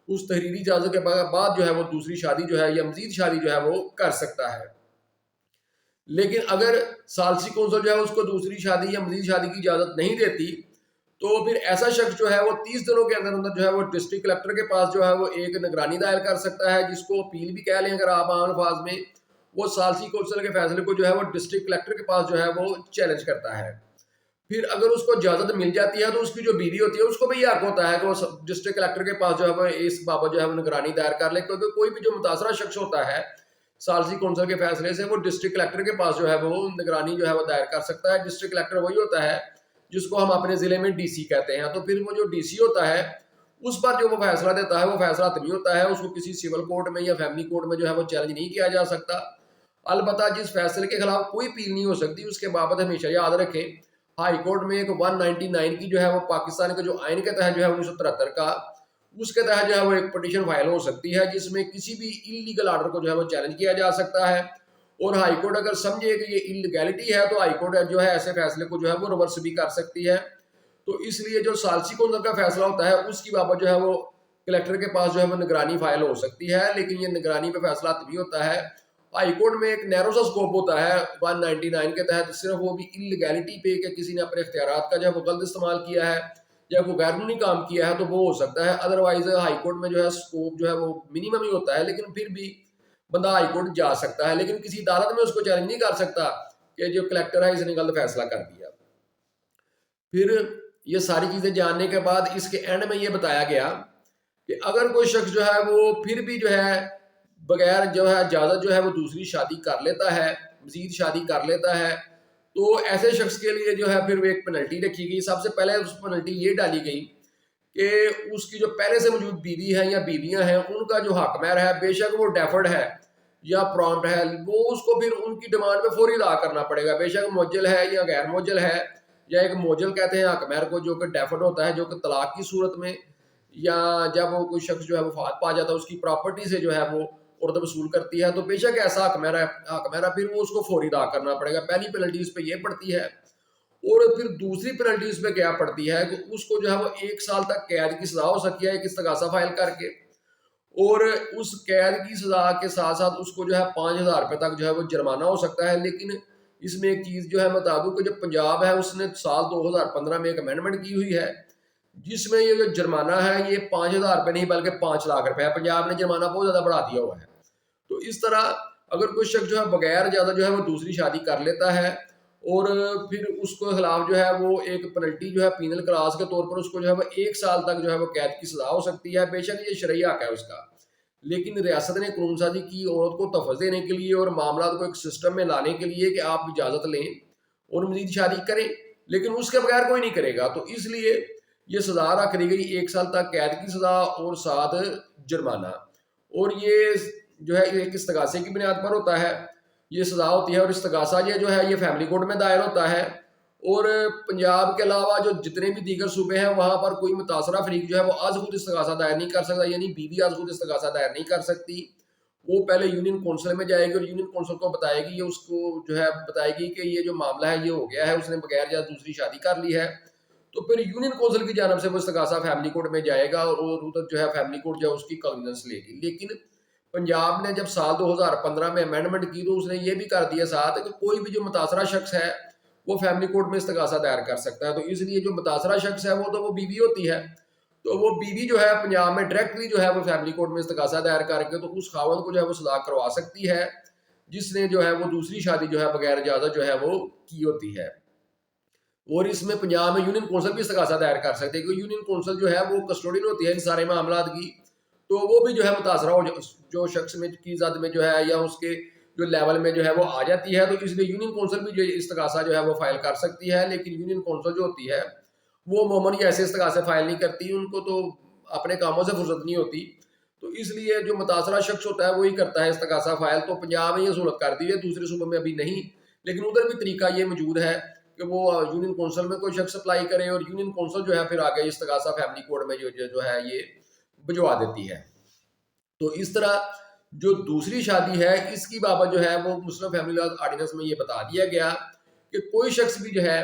اس تحریری اجازت کے بعد جو ہے وہ دوسری شادی جو ہے یا مزید شادی جو ہے وہ کر سکتا ہے. لیکن اگر ثالثی کونسل جو ہے اس کو دوسری شادی یا مزید شادی کی اجازت نہیں دیتی تو پھر ایسا شخص جو ہے وہ 30 دنوں کے اندر اندر جو ہے وہ ڈسٹرکٹ کلیکٹر کے پاس جو ہے وہ ایک نگرانی دائر کر سکتا ہے, جس کو اپیل بھی کہہ لیں اگر آپ عام الفاظ میں. وہ ثالثی کونسل کے فیصلے کو جو ہے وہ ڈسٹرکٹ کلیکٹر کے پاس جو ہے وہ چیلنج کرتا ہے. پھر اگر اس کو اجازت مل جاتی ہے تو اس کی جو بیوی ہوتی ہے اس کو بھی یہ حق ہوتا ہے کہ وہ ڈسٹرکٹ کلیکٹر کے پاس جو ہے وہ اس بابت جو ہے وہ نگرانی دائر کر لے, کیونکہ کوئی بھی جو متاثرہ شخص ہوتا ہے ثالثی کونسل کے فیصلے سے وہ ڈسٹرکٹ کلیکٹر کے پاس جو ہے وہ نگرانی جو ہے وہ دائر کر سکتا ہے. ڈسٹرکٹ کلیکٹر وہی ہوتا ہے جس کو ہم اپنے ضلع میں ڈی سی کہتے ہیں. تو پھر وہ جو ڈی سی ہوتا ہے اس پر جو وہ فیصلہ دیتا ہے وہ فیصلہ حتمی ہوتا ہے, اس کو کسی سول کورٹ میں یا فیملی کورٹ میں جو ہے وہ چیلنج نہیں کیا جا سکتا. البتہ جس فیصلے کے خلاف کوئی اپیل نہیں ہو سکتی اس کے بابت ہمیشہ یاد رکھیں ہائی کورٹ میں ایک 199 کی جو ہے وہ پاکستان کے جو آئین کے تحت جو ہے 1973 کا اس کے تحت جو ہے وہ ایک پٹیشن فائل ہو سکتی ہے جس میں کسی بھی انلیگل آرڈر کو جو ہے وہ چیلنج کیا جا سکتا ہے, اور ہائی کورٹ اگر سمجھے کہ یہ انلیگیلٹی ہے تو ہائی کورٹ جو ہے ایسے فیصلے کو جو ہے وہ ریورس بھی کر سکتی ہے. تو اس لیے جو ثالثی کونسل کا فیصلہ ہوتا ہے اس کی بابت جو ہے وہ کلیکٹر کے پاس جو ہے وہ نگرانی فائل ہو سکتی ہے, لیکن یہ نگرانی پہ فیصلہ حتمی ہوتا ہے. ہائی کورٹ میں ایک نیرو سا اسکوپ ہوتا ہے 199 کے تحت, صرف وہ بھی انلیگیلٹی پہ کہ کسی نے اپنے اختیارات کا جو ہے وہ غلط استعمال کیا ہے یا کوئی غیر قانونی کام کیا ہے تو وہ ہو سکتا ہے. ادروائز ہائی کورٹ میں جو ہے اسکوپ جو ہے وہ منیمم ہی ہوتا ہے, لیکن پھر بھی بندہ ہائی کورٹ جا سکتا ہے, لیکن کسی عدالت میں اس کو چیلنج نہیں کر سکتا کہ جو کلیکٹر ہے اس نے غلط فیصلہ کر دیا. پھر یہ ساری چیزیں جاننے کے بعد اس کے اینڈ میں یہ بتایا گیا کہ اگر کوئی شخص جو ہے وہ پھر بھی جو ہے بغیر جو ہے اجازت جو ہے وہ دوسری شادی کر لیتا ہے, مزید شادی کر لیتا ہے, تو ایسے شخص کے لیے جو ہے پھر ایک پینلٹی رکھی گئی. سب سے پہلے اس پینلٹی یہ ڈالی گئی کہ اس کی جو پہلے سے موجود بیوی ہے یا بیویاں ہیں ان کا جو حق مہر ہے بے شک وہ ڈیفرڈ ہے یا پرامپٹ ہے, وہ اس کو پھر ان کی ڈیمانڈ پہ فوری ادا کرنا پڑے گا. بے شک موجل ہے یا غیر موجل ہے, یا ایک موجل کہتے ہیں حق مہر کو جو کہ ڈیفرڈ ہوتا ہے جو کہ طلاق کی صورت میں یا جب وہ کوئی شخص جو ہے وفات پا جاتا ہے اس کی پراپرٹی سے جو ہے وہ عورت وصول کرتی ہے تو بے شک ایسا حق میرا پھر وہ اس کو فوری ادا کرنا پڑے گا. پہلی پینلٹی اس پہ یہ پڑتی ہے. اور پھر دوسری پینلٹی اس پہ کیا پڑتی ہے کہ اس کو جو ہے وہ 1 سال تک قید کی سزا ہو سکتی ہے ایک استغاثہ فائل کر کے. اور اس قید کی سزا کے ساتھ ساتھ اس کو جو ہے 5,000 روپے تک جو ہے وہ جرمانہ ہو سکتا ہے. لیکن اس میں ایک چیز جو ہے بتا دوں کہ جو پنجاب ہے اس نے سال 2015 میں ایک امینڈمنٹ کی ہوئی ہے جس میں یہ جو جرمانہ ہے یہ 5,000 روپے نہیں بلکہ 5 لاکھ روپے ہے. پنجاب نے جرمانہ بہت زیادہ بڑھا دیا ہوا ہے. تو اس طرح اگر کوئی شخص جو ہے بغیر اجازت جو ہے وہ دوسری شادی کر لیتا ہے اور پھر اس کو خلاف جو ہے وہ ایک پنلٹی جو ہے پینل کلاس کے طور پر اس کو جو ہے وہ 1 سال تک جو ہے وہ قید کی سزا ہو سکتی ہے. بے شک یہ شرعی حق ہے اس کا, لیکن ریاست نے قانون سازی کی عورت کو تحفظ دینے کے لیے اور معاملات کو ایک سسٹم میں لانے کے لیے کہ آپ اجازت لیں اور مزید شادی کریں, لیکن اس کے بغیر کوئی نہیں کرے گا. تو اس لیے یہ سزا رکھ دی گئی 1 سال تک قید کی سزا اور ساتھ جرمانہ. اور یہ جو ہے ایک استغاثے کی بنیاد پر ہوتا ہے یہ سزا ہوتی ہے. اور استغاثہ یہ جو ہے یہ فیملی کورٹ میں دائر ہوتا ہے. اور پنجاب کے علاوہ جو جتنے بھی دیگر صوبے ہیں وہاں پر کوئی متاثرہ فریق جو ہے وہ از خود استغاثہ دائر نہیں کر سکتا, یعنی بیوی از خود استغاثہ دائر نہیں کر سکتی. وہ پہلے یونین کونسل میں جائے گی اور یونین کونسل کو بتائے گی, یہ اس کو جو ہے بتائے گی کہ یہ جو معاملہ ہے یہ ہو گیا ہے, اس نے بغیر اجازت دوسری شادی کر لی ہے. تو پھر یونین کونسل کی جانب سے وہ استغاثہ فیملی کورٹ میں جائے گا اور ادھر جو ہے فیملی کورٹ جو ہے اس کی کاگنیزنس لے گی. لیکن پنجاب نے جب سال 2015 میں امینڈمنٹ کی تو اس نے یہ بھی کر دیا ساتھ کہ کوئی بھی جو متاثرہ شخص ہے وہ فیملی کورٹ میں استغاثہ دائر کر سکتا ہے. تو اس لیے جو متاثرہ شخص ہے وہ تو وہ بیوی ہوتی ہے, تو وہ بیوی جو ہے پنجاب میں ڈائریکٹلی جو ہے وہ فیملی کورٹ میں استغاثہ دائر کر کے تو اس خاوند کو جو ہے وہ صلاح کروا سکتی ہے جس نے جو ہے وہ دوسری شادی جو ہے بغیر اجازت جو ہے وہ کی ہوتی ہے. اور اس میں پنجاب میں یونین کونسل بھی استغاثہ دائر کر سکتے ہیں, کیونکہ یونین کونسل جو ہے وہ کسٹوڈین ہوتی ہے ان سارے معاملات کی. تو وہ بھی جو ہے متاثرہ ہو جو شخص میں کی زد میں جو ہے یا اس کے جو لیول میں جو ہے وہ آ جاتی ہے, تو اس لیے یونین کونسل بھی جو استغاثہ جو ہے وہ فائل کر سکتی ہے. لیکن یونین کونسل جو ہوتی ہے وہ عموماً ایسے استغاثے فائل نہیں کرتی, ان کو تو اپنے کاموں سے فرصت نہیں ہوتی. تو اس لیے جو متاثرہ شخص ہوتا ہے وہی کرتا ہے استغاثہ فائل. تو پنجاب میں یہ سہولت کر دی ہے, دوسرے صوبوں میں ابھی نہیں, لیکن ادھر بھی طریقہ یہ موجود ہے کہ وہ یونین کونسل میں کوئی شخص اپلائی کرے اور یونین کونسل جو ہے پھر آگے استغاثہ فیملی کورٹ میں جو ہے یہ بھجوا دیتی ہے. تو اس طرح جو دوسری شادی ہے اس کی بابت جو ہے وہ مسلم فیملی لاز آرڈیننس میں یہ بتا دیا گیا کہ کوئی شخص بھی جو ہے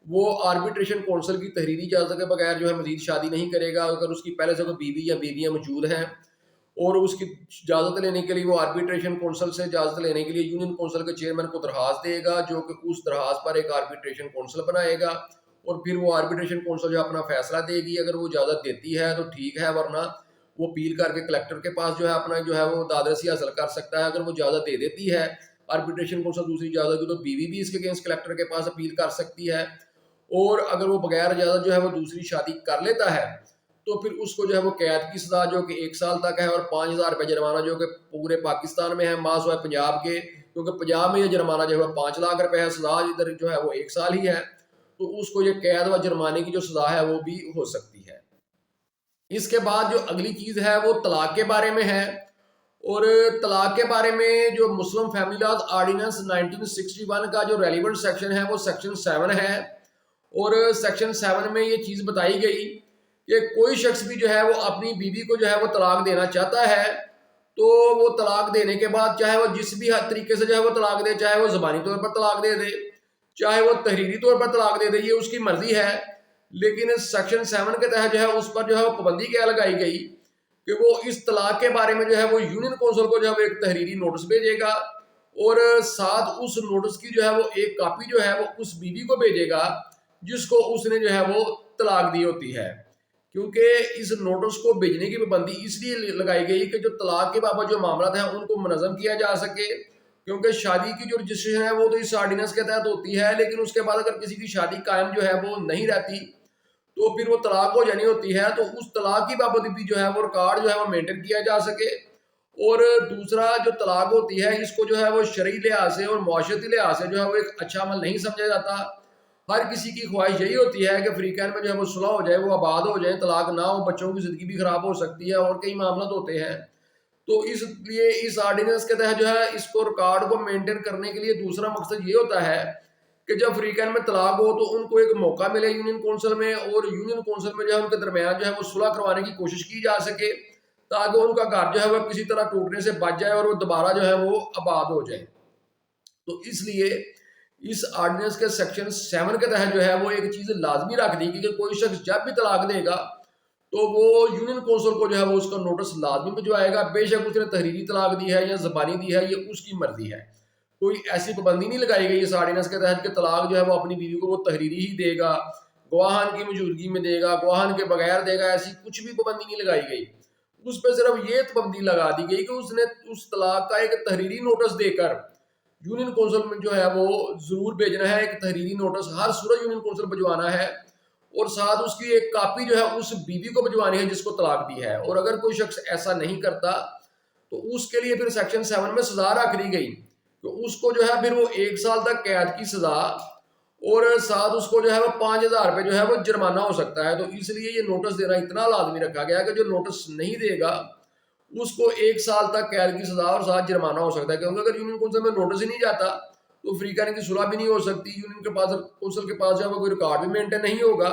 وہ آربیٹریشن کونسل کی تحریری اجازت کے بغیر جو ہے مزید شادی نہیں کرے گا. اگر اس کی پہلے سے کوئی بیوی یا بیویاں موجود ہیں اور اس کی اجازت لینے کے لیے وہ آربیٹریشن کونسل سے اجازت لینے کے لیے یونین کونسل کے چیئرمین کو درخواست دے گا, جو کہ اس درخواست پر ایک آربیٹریشن کونسل بنائے گا اور پھر وہ آربیٹریشن کونسل جو اپنا فیصلہ دے گی. اگر وہ اجازت دیتی ہے تو ٹھیک ہے, ورنہ وہ اپیل کر کے کلیکٹر کے پاس جو ہے اپنا جو ہے وہ دادرسی حاصل کر سکتا ہے. اگر وہ اجازت دے دیتی ہے آربیٹریشن کونسل دوسری اجازت کی, تو بیوی بھی اس کے اگینسٹ کلیکٹر کے پاس اپیل کر سکتی ہے. اور اگر وہ بغیر اجازت جو ہے وہ دوسری شادی کر لیتا ہے تو پھر اس کو جو ہے وہ قید کی سزا جو کہ 1 سال تک ہے اور 5,000 روپے جرمانہ جو کہ پورے پاکستان میں ہے, ماس ہوا ہے پنجاب کے, کیونکہ پنجاب میں یہ جرمانہ جو ہے 5 لاکھ روپے ہے, سزا ادھر جو ہے وہ 1 سال ہی ہے. تو اس کو یہ قید و جرمانے کی جو سزا ہے وہ بھی ہو سکتی ہے. اس کے بعد جو اگلی چیز ہے وہ طلاق کے بارے میں ہے. اور طلاق کے بارے میں جو مسلم فیملی لاز آرڈیننس 1961 کا جو ریلیونٹ سیکشن ہے وہ سیکشن 7 ہے. اور سیکشن 7 میں یہ چیز بتائی گئی کہ کوئی شخص بھی جو ہے وہ اپنی بیوی کو جو ہے وہ طلاق دینا چاہتا ہے تو وہ طلاق دینے کے بعد چاہے وہ جس بھی طریقے سے جو ہے وہ طلاق دے, چاہے وہ زبانی طور پر طلاق دے دے, چاہے وہ تحریری طور پر طلاق دے دے, یہ اس کی مرضی ہے. لیکن سیکشن 7 کے تحت جو ہے اس پر جو ہے وہ پابندی کیا لگائی گئی کہ وہ اس طلاق کے بارے میں جو ہے وہ یونین کونسل کو جو ہے وہ ایک تحریری نوٹس بھیجے گا اور ساتھ اس نوٹس کی جو ہے وہ ایک کاپی جو ہے وہ اس بیوی کو بھیجے گا جس کو اس نے جو ہے وہ طلاق دی ہوتی ہے. کیونکہ اس نوٹس کو بھیجنے کی پابندی اس لیے لگائی گئی کہ جو طلاق کے بابت جو معاملات ہیں ان کو منظم کیا جا سکے, کیونکہ شادی کی جو رجسٹریشن ہے وہ تو اس آرڈیننس کے تحت ہوتی ہے, لیکن اس کے بعد اگر کسی کی شادی قائم جو ہے وہ نہیں رہتی تو پھر وہ طلاق ہو جانی ہوتی ہے. تو اس طلاق کی بابت بھی جو ہے وہ ریکارڈ جو ہے وہ مینٹین کیا جا سکے. اور دوسرا جو طلاق ہوتی ہے اس کو جو ہے وہ شرعی لحاظ سے اور معاشرتی لحاظ سے جو ہے وہ ایک اچھا عمل نہیں سمجھا جاتا. ہر کسی کی خواہش یہی ہوتی ہے کہ فریقین میں جو ہے وہ صلح ہو جائے, وہ آباد ہو جائیں, طلاق نہ ہو, بچوں کی زندگی بھی خراب ہو سکتی ہے اور کئی معاملات ہوتے ہیں. تو اس لیے اس آرڈیننس کے تحت جو ہے اس کو ریکارڈ کو مینٹین کرنے کے لیے دوسرا مقصد یہ ہوتا ہے کہ جب فریقین میں طلاق ہو تو ان کو ایک موقع ملے یونین کونسل میں, اور یونین کونسل میں جو ہے ان کے درمیان جو ہے وہ صلح کروانے کی کوشش کی جا سکے تاکہ ان کا گھر جو ہے وہ کسی طرح ٹوٹنے سے بچ جائے اور وہ دوبارہ جو ہے وہ آباد ہو جائے۔ تو اس لیے اس آرڈیننس کے سیکشن 7 کے تحت جو ہے وہ ایک چیز لازمی رکھ دی کہ کوئی شخص جب بھی طلاق دے گا تو وہ یونین کونسل کو جو ہے وہ اس کا نوٹس لازمی بھجوائے گا، بے شک اس نے تحریری طلاق دی ہے یا زبانی دی ہے، یہ اس کی مرضی ہے۔ کوئی ایسی پابندی نہیں لگائی گئی اس آرڈیننس کے تحت کہ طلاق جو ہے وہ اپنی بیوی کو وہ تحریری ہی دے گا، گواہان کی موجودگی میں دے گا، گواہان کے بغیر دے گا، ایسی کچھ بھی پابندی نہیں لگائی گئی۔ اس پہ صرف یہ پابندی لگا دی گئی کہ اس نے اس طلاق کا ایک تحریری نوٹس دے کر یونین کونسل میں جو ہے وہ ضرور بھیجنا ہے، ایک تحریری نوٹس ہر صورت یونین کونسل بھجوانا ہے، اور ساتھ اس کی ایک کاپی جو ہے اس بیوی کو بھجوانی ہے جس کو طلاق دی ہے۔ اور اگر کوئی شخص ایسا نہیں کرتا تو اس کے لیے پھر سیکشن 7 میں سزا رکھ دی گئی کہ اس کو جو ہے پھر وہ 1 سال تک قید کی سزا اور ساتھ اس کو جو ہے وہ 5,000 روپے جو ہے وہ جرمانہ ہو سکتا ہے۔ تو اس لیے یہ نوٹس دینا اتنا لازمی رکھا گیا کہ جو نوٹس نہیں دے گا اس کو 1 سال تک قید کی سزا اور ساتھ جرمانہ ہو سکتا ہے، کیونکہ اگر یونین کونسل میں نوٹس ہی نہیں جاتا تو فری کہنے کی صلح بھی نہیں ہو سکتی، یونین کے پاس کونسل کے پاس جو ہے وہ کوئی ریکارڈ بھی مینٹین نہیں ہوگا۔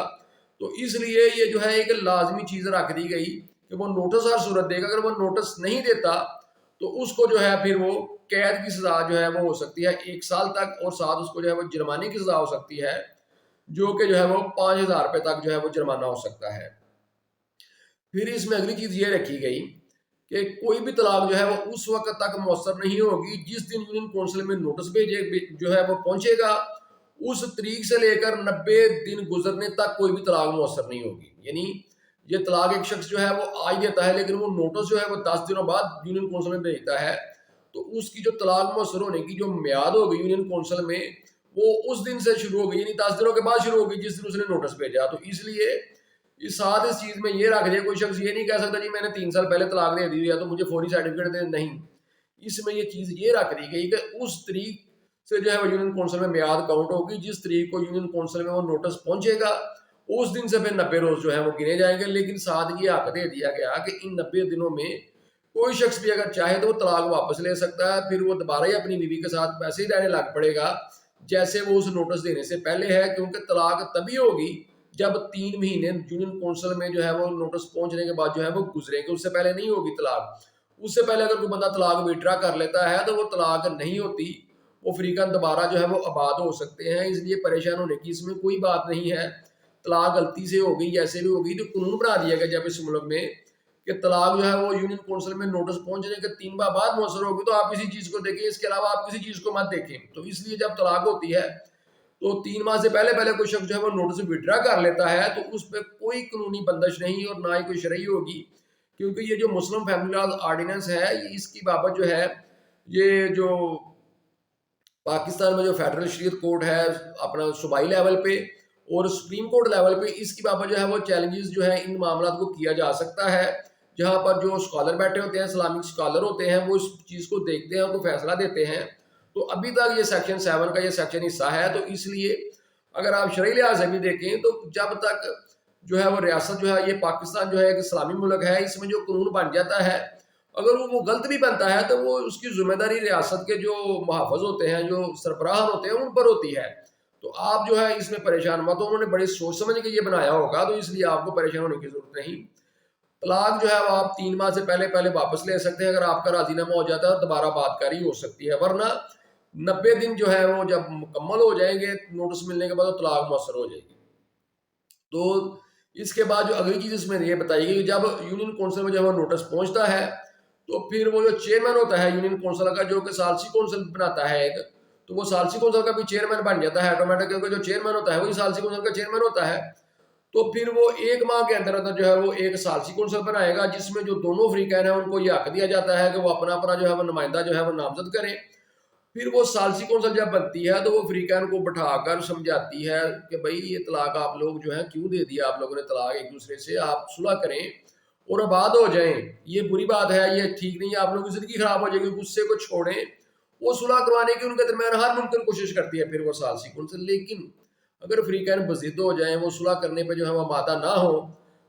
تو اس لیے یہ جو ہے ایک لازمی چیز رکھ دی گئی کہ وہ نوٹس ہر صورت دے گا، اگر وہ نوٹس نہیں دیتا تو اس کو جو ہے پھر وہ قید کی سزا جو ہے وہ ہو سکتی ہے 1 سال تک، اور ساتھ اس کو جو ہے وہ جرمانے کی سزا ہو سکتی ہے جو کہ جو ہے وہ 5,000 روپے تک جو ہے وہ جرمانہ ہو سکتا ہے۔ پھر اس میں اگلی چیز یہ رکھی گئی کہ کوئی بھی طلاق جو ہے وہ اس وقت تک مؤثر نہیں ہوگی جس دن یونین کونسل میں نوٹس بھیجے جو ہے وہ پہنچے گا، اس تاریخ سے لے کر 90 دن گزرنے تک کوئی بھی طلاق مؤثر نہیں ہوگی۔ یعنی یہ طلاق ایک شخص جو ہے وہ آج دیتا ہے لیکن وہ نوٹس جو ہے وہ 10 دنوں بعد یونین کونسل میں بھیجتا ہے، تو اس کی جو طلاق مؤثر ہونے کی جو میعاد ہوگی یونین کونسل میں وہ اس دن سے شروع ہوگی، یعنی 10 دنوں کے بعد شروع ہوگی جس دن اس نے نوٹس بھیجا۔ تو اس لیے اس ساتھ اس چیز میں یہ رکھ دیا، کوئی شخص یہ نہیں کہہ سکتا جی میں نے 3 سال پہلے طلاق دے دی ہے تو مجھے فوری سرٹیفکیٹ دے، نہیں۔ اس میں یہ چیز یہ رکھ دی گئی کہ اس تاریخ سے جو ہے وہ یونین کونسل میں میعاد کاؤنٹ ہوگی، جس تاریخ کو یونین کونسل میں وہ نوٹس پہنچے گا اس دن سے پھر 90 روز جو ہے وہ گنے جائیں گے۔ لیکن ساتھ یہ حق دے دیا گیا کہ ان 90 دنوں میں کوئی شخص بھی اگر چاہے تو وہ طلاق واپس لے سکتا ہے، پھر وہ دوبارہ ہی اپنی بیوی کے ساتھ ویسے ہی رہنے لگ پڑے گا جیسے وہ اس نوٹس دینے سے پہلے ہے، کیونکہ طلاق تبھی ہوگی جب 3 مہینے یونین کونسل میں جو ہے وہ نوٹس پہنچنے کے بعد جو ہے وہ گزرے گے، اس سے پہلے نہیں ہوگی طلاق۔ اس سے پہلے اگر کوئی بندہ طلاق ویڈرا کر لیتا ہے تو وہ طلاق نہیں ہوتی، وہ فریقان دوبارہ جو ہے وہ آباد ہو سکتے ہیں۔ اس لیے پریشان ہونے کی اس میں کوئی بات نہیں ہے۔ طلاق غلطی سے ہو گئی جیسے بھی ہو گئی تو قانون بنا دیا گیا جب اس ملک میں کہ طلاق جو ہے وہ یونین کونسل میں نوٹس پہنچنے کے 3 ماہ بعد مؤثر ہوگی، تو آپ اسی چیز کو دیکھیں، اس کے علاوہ آپ کسی چیز کو مت دیکھیں۔ تو اس لیے جب طلاق ہوتی ہے تو 3 ماہ سے پہلے کوئی شخص جو ہے وہ نوٹس وڈرا کر لیتا ہے تو اس پہ کوئی قانونی بندش نہیں اور نہ ہی کوئی شرعی ہوگی، کیونکہ یہ جو مسلم فیملی لاز آرڈیننس ہے اس کی بابت جو ہے یہ جو پاکستان میں جو فیڈرل شریعت کورٹ ہے اپنا صوبائی لیول پہ اور سپریم کورٹ لیول پہ، اس کی بابت جو ہے وہ چیلنجز جو ہے ان معاملات کو کیا جا سکتا ہے، جہاں پر جو اسکالر بیٹھے ہوتے ہیں، اسلامک اسکالر ہوتے ہیں، وہ اس چیز کو دیکھتے ہیں اور کوئی فیصلہ دیتے ہیں۔ تو ابھی تک یہ سیکشن 7 کا یہ سیکشن حصہ ہے، تو اس لیے اگر آپ شرعی لحاظ سے بھی دیکھیں تو جب تک جو ہے وہ ریاست جو ہے یہ پاکستان جو ہے ایک اسلامی ملک ہے، اس میں جو قانون بن جاتا ہے اگر وہ غلط بھی بنتا ہے تو وہ اس کی ذمہ داری ریاست کے جو محافظ ہوتے ہیں، جو سربراہ ہوتے ہیں، ان پر ہوتی ہے۔ تو آپ جو ہے اس میں پریشان مت ہو، انہوں نے بڑی سوچ سمجھ کے یہ بنایا ہوگا، تو اس لیے آپ کو پریشان ہونے کی ضرورت نہیں۔ طلاق جو ہے وہ آپ 3 ماہ سے پہلے واپس لے سکتے ہیں، اگر آپ کا راضی نامہ ہو جاتا ہے دوبارہ بات کاری ہو سکتی ہے، ورنہ 90 دن جو ہے وہ جب مکمل ہو جائیں گے نوٹس ملنے کے بعد تو طلاق مؤثر ہو جائے گی۔ تو اس کے بعد جو اگلی چیز اس میں یہ بتائی گئی کہ جب یونین کونسل میں جب وہ نوٹس پہنچتا ہے تو پھر وہ جو چیئرمین ہوتا ہے یونین کونسل کا، جو کہ ثالثی کونسل بناتا ہے ایک، تو وہ ثالثی کونسل کا بھی چیئرمین بن جاتا ہے آٹومیٹک، کیونکہ جو چیئرمین ہوتا ہے وہی ثالثی کونسل کا چیئرمین ہوتا ہے۔ تو پھر وہ 1 ماہ کے اندر جو ہے وہ ایک ثالثی کونسل بنائے گا، جس میں جو دونوں فریقین ہیں ان کو یہ حق دیا جاتا ہے کہ وہ اپنا جو ہے وہ نمائندہ جو ہے وہ نامزد کریں۔ پھر وہ ثالثی کونسل جب بنتی ہے تو وہ فریقین کو بٹھا کر سمجھاتی ہے کہ بھائی یہ طلاق آپ لوگ جو ہے کیوں دے دیا، آپ لوگوں نے طلاق ایک دوسرے سے، آپ صلح کریں اور آباد ہو جائیں، یہ بری بات ہے، یہ ٹھیک نہیں ہے، آپ لوگوں کی زندگی خراب ہو جائے گی، غصے کو چھوڑیں۔ وہ صلح کروانے کی ان کے درمیان ہر ممکن کوشش کرتی ہے پھر وہ ثالثی کونسل، لیکن اگر فریقین بضد ہو جائیں، وہ صلح کرنے پہ جو ہے وہ آمادہ نہ ہو،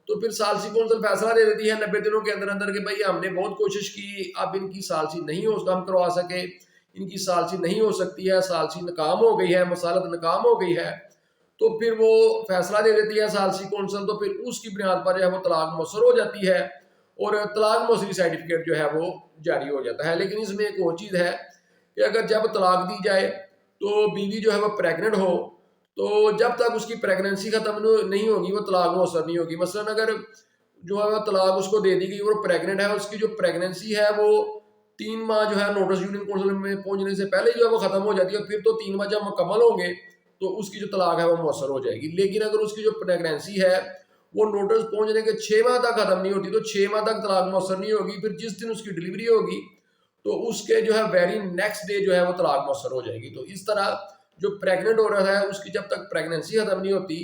تو پھر ثالثی کونسل فیصلہ دے دیتی ہے 90 دنوں کے اندر کہ بھائی ہم نے بہت کوشش کی، اب ان کی ثالثی نہیں ہو ہم کروا سکے، ان کی ثالثی نہیں ہو سکتی ہے، ثالثی ناکام ہو گئی ہے، مصالحت ناکام ہو گئی ہے، تو پھر وہ فیصلہ دے دیتی ہے ثالثی کونسل، تو پھر اس کی بنیاد پر جو ہے وہ طلاق مؤثر ہو جاتی ہے اور طلاق مؤثری سرٹیفکیٹ جو ہے وہ جاری ہو جاتا ہے. لیکن اس میں ایک اور چیز ہے کہ اگر جب طلاق دی جائے تو بیوی جو ہے وہ پریگننٹ ہو تو جب تک اس کی پریگننسی ختم نہیں ہوگی وہ طلاق مؤثر نہیں ہوگی. مثلاً اگر جو ہے وہ طلاق اس کو دے دی گئی اور پریگننٹ ہے، اس کی جو پریگننسی ہے وہ 3 ماہ جو ہے نوٹس یونین کونسل میں پہنچنے سے پہلے جو ہے وہ ختم ہو جاتی ہے، پھر تو 3 ماہ جب مکمل ہوں گے تو اس کی جو طلاق ہے وہ مؤثر ہو جائے گی. لیکن اگر اس کی جو پریگننسی ہے وہ نوٹس پہنچنے کے 6 ماہ تک ختم نہیں ہوتی تو 6 ماہ تک طلاق مؤثر نہیں ہوگی. پھر جس دن اس کی ڈلیوری ہوگی تو اس کے جو ہے ویری نیکسٹ ڈے جو ہے وہ طلاق مؤثر ہو جائے گی. تو اس طرح جو پریگننٹ ہو رہا ہے اس کی جب تک پریگننسی ختم نہیں ہوتی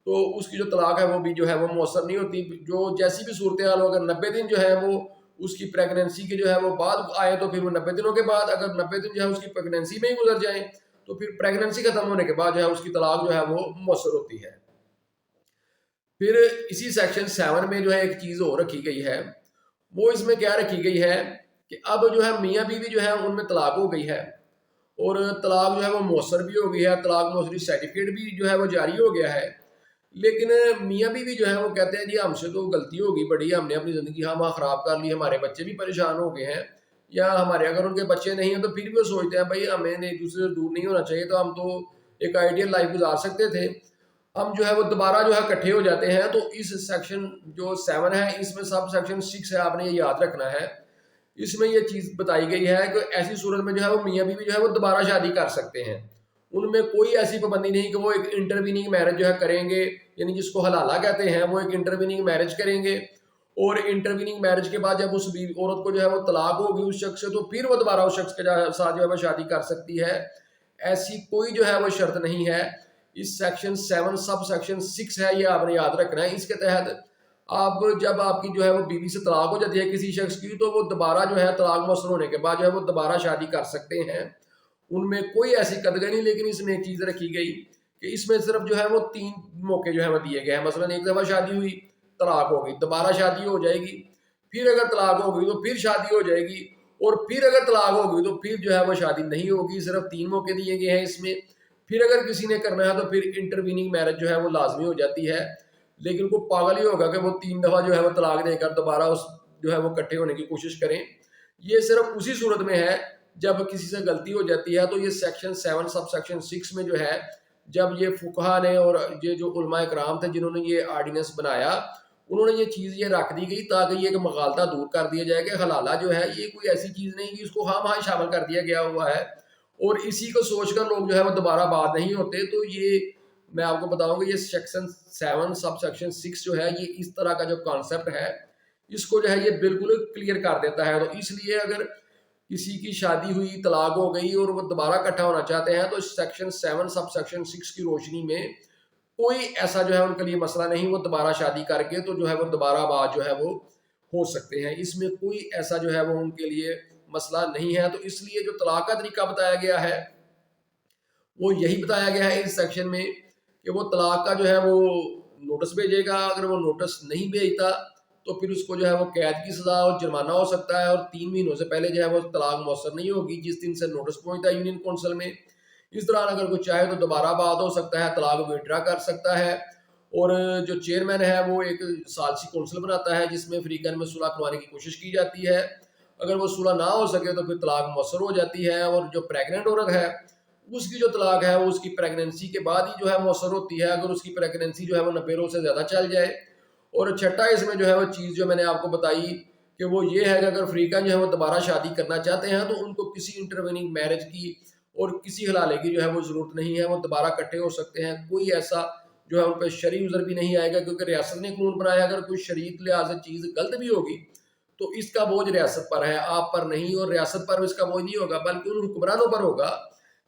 تو اس کی جو طلاق ہے وہ بھی جو ہے وہ مؤثر نہیں ہوتی. جو جیسی بھی صورتحال ہو، اگر 90 دن جو ہے وہ اس کی پریگننسی کے جو ہے وہ بعد آئے تو پھر وہ 90 دنوں کے بعد، اگر 90 دن جو ہے اس کی پریگننسی میں ہی گزر جائیں تو پھر پریگننسی ختم ہونے کے بعد جو ہے اس کی طلاق جو ہے وہ مؤثر ہوتی ہے. پھر اسی سیکشن 7 میں جو ہے ایک چیز اور رکھی گئی ہے، وہ اس میں کیا رکھی گئی ہے کہ اب جو ہے میاں بیوی جو ہے ان میں طلاق ہو گئی ہے اور طلاق جو ہے وہ مؤثر بھی ہو گئی ہے، طلاق مؤثری سرٹیفکیٹ بھی جو ہے وہ جاری ہو گیا ہے. لیکن میاں بیوی جو ہے وہ کہتے ہیں جی ہم سے تو غلطی ہو گئی بڑی، ہم نے اپنی زندگی ہم خراب کر لی، ہمارے بچے بھی پریشان ہو گئے ہیں، یا ہمارے اگر ان کے بچے نہیں ہیں تو پھر بھی وہ سوچتے ہیں بھائی ہمیں ایک دوسرے سے دور نہیں ہونا چاہیے، تو ہم تو ایک آئیڈیل لائف گزار سکتے تھے. ہم جو ہے وہ دوبارہ جو ہے اکٹھے ہو جاتے ہیں. تو اس سیکشن جو 7 ہے اس میں سب سیکشن 6 ہے، آپ نے یہ یاد رکھنا ہے. اس میں یہ چیز بتائی گئی ہے کہ ایسی صورت میں جو ہے وہ میاں بیوی جو ہے وہ دوبارہ شادی کر سکتے ہیں. ان میں کوئی ایسی پابندی نہیں کہ وہ ایک انٹرویننگ میرج جو ہے کریں گے، یعنی جس کو حلالہ کہتے ہیں، وہ ایک انٹرویننگ میرج کریں گے اور انٹرویننگ میرج کے بعد جب اس عورت کو جو ہے وہ طلاق ہوگی اس شخص سے تو پھر وہ دوبارہ اس شخص کے ساتھ جو ہے وہ شادی کر سکتی ہے. ایسی کوئی جو ہے وہ شرط نہیں ہے. اس سیکشن 7 سب سیکشن 6 ہے، یہ آپ نے یاد رکھنا ہے. اس کے تحت آپ جب آپ کی جو ہے وہ بیوی سے طلاق ہو جاتی ہے کسی شخص کی تو وہ دوبارہ جو ہے طلاق مؤثر ہونے کے بعد جو ہے وہ دوبارہ شادی کر سکتے ہیں. ان میں کوئی ایسی قدغن نہیں. لیکن اس میں ایک چیز رکھی گئی کہ اس میں صرف جو ہے وہ 3 موقع جو ہے وہ دیے گئے ہیں. مثلا ایک دفعہ شادی ہوئی، طلاق ہو گئی، دوبارہ شادی ہو جائے گی، پھر اگر طلاق ہو گئی تو پھر شادی ہو جائے گی، اور پھر اگر طلاق ہو گئی تو پھر جو ہے وہ شادی نہیں ہوگی. صرف 3 موقع دیے گئے ہیں اس میں. پھر اگر کسی نے کرنا ہے تو پھر انٹرویننگ میرج جو ہے وہ لازمی ہو جاتی ہے. لیکن کوئی پاگل ہی ہوگا کہ وہ 3 دفعہ جو ہے وہ طلاق دے کر دوبارہ اس جو ہے وہ اکٹھے ہونے کی کوشش کریں. یہ صرف اسی صورت میں ہے جب کسی سے غلطی ہو جاتی ہے. تو یہ سیکشن 7 سب سیکشن 6 میں جو ہے جب یہ فقہا نے اور یہ جو علماء کرام تھے جنہوں نے یہ آرڈیننس بنایا انہوں نے یہ چیز یہ رکھ دی گئی تاکہ یہ ایک مغالطہ دور کر دیا جائے کہ حلالہ جو ہے یہ کوئی ایسی چیز نہیں کہ اس کو ہاں شامل کر دیا گیا ہوا ہے اور اسی کو سوچ کر لوگ جو ہے وہ دوبارہ بات نہیں ہوتے. تو یہ میں آپ کو بتاؤں گا یہ سیکشن 7 سب سیکشن 6 جو ہے یہ اس طرح کا جو کانسیپٹ ہے اس کو جو ہے یہ بالکل کلیئر کر دیتا ہے. تو اس لیے اگر کسی کی شادی ہوئی، طلاق ہو گئی اور وہ دوبارہ اکٹھا ہونا چاہتے ہیں تو سیکشن 7 سب سیکشن 6 کی روشنی میں کوئی ایسا جو ہے ان کے لیے مسئلہ نہیں. وہ دوبارہ شادی کر کے تو جو ہے وہ دوبارہ بات جو ہے وہ ہو سکتے ہیں. اس میں کوئی ایسا جو ہے وہ ان کے لیے مسئلہ نہیں ہے. تو اس لیے جو طلاق کا طریقہ بتایا گیا ہے وہ یہی بتایا گیا ہے اس سیکشن میں کہ وہ طلاق کا جو ہے وہ نوٹس بھیجے گا. اگر وہ نوٹس نہیں بھیجتا تو پھر اس کو جو ہے وہ قید کی سزا اور جرمانہ ہو سکتا ہے، اور 3 مہینوں سے پہلے جو ہے وہ طلاق مؤثر نہیں ہوگی جس دن سے نوٹس پہنچتا ہے یونین کونسل میں. اس دوران اگر کوئی چاہے تو دوبارہ بات ہو سکتا ہے، طلاق وڈرا کر سکتا ہے. اور جو چیئرمین ہے وہ ایک ثالثی کونسل بناتا ہے جس میں فریقین میں صلح کروانے کی کوشش کی جاتی ہے. اگر وہ صلح نہ ہو سکے تو پھر طلاق مؤثر ہو جاتی ہے. اور جو پریگننٹ عورت ہے اس کی جو طلاق ہے وہ اس کی پریگننسی کے بعد ہی جو ہے مؤثر ہوتی ہے اگر اس کی پریگننسی جو ہے وہ 90 روز سے زیادہ چل جائے. اور چھٹا اس میں جو ہے وہ چیز جو میں نے آپ کو بتائی کہ وہ یہ ہے کہ اگر فریقین جو ہے وہ دوبارہ شادی کرنا چاہتے ہیں تو ان کو کسی انٹرویننگ میرج کی اور کسی حلالے کی جو ہے وہ ضرورت نہیں ہے. وہ دوبارہ اکٹھے ہو سکتے ہیں. کوئی ایسا جو ہے ان پہ شرعی عذر بھی نہیں آئے گا کیونکہ ریاست نے قانون بنایا. اگر کوئی شریعت لحاظ سے چیز غلط بھی ہوگی تو اس کا بوجھ ریاست پر ہے، آپ پر نہیں. اور ریاست پر اس کا بوجھ نہیں ہوگا بلکہ ان حکمرانوں پر ہوگا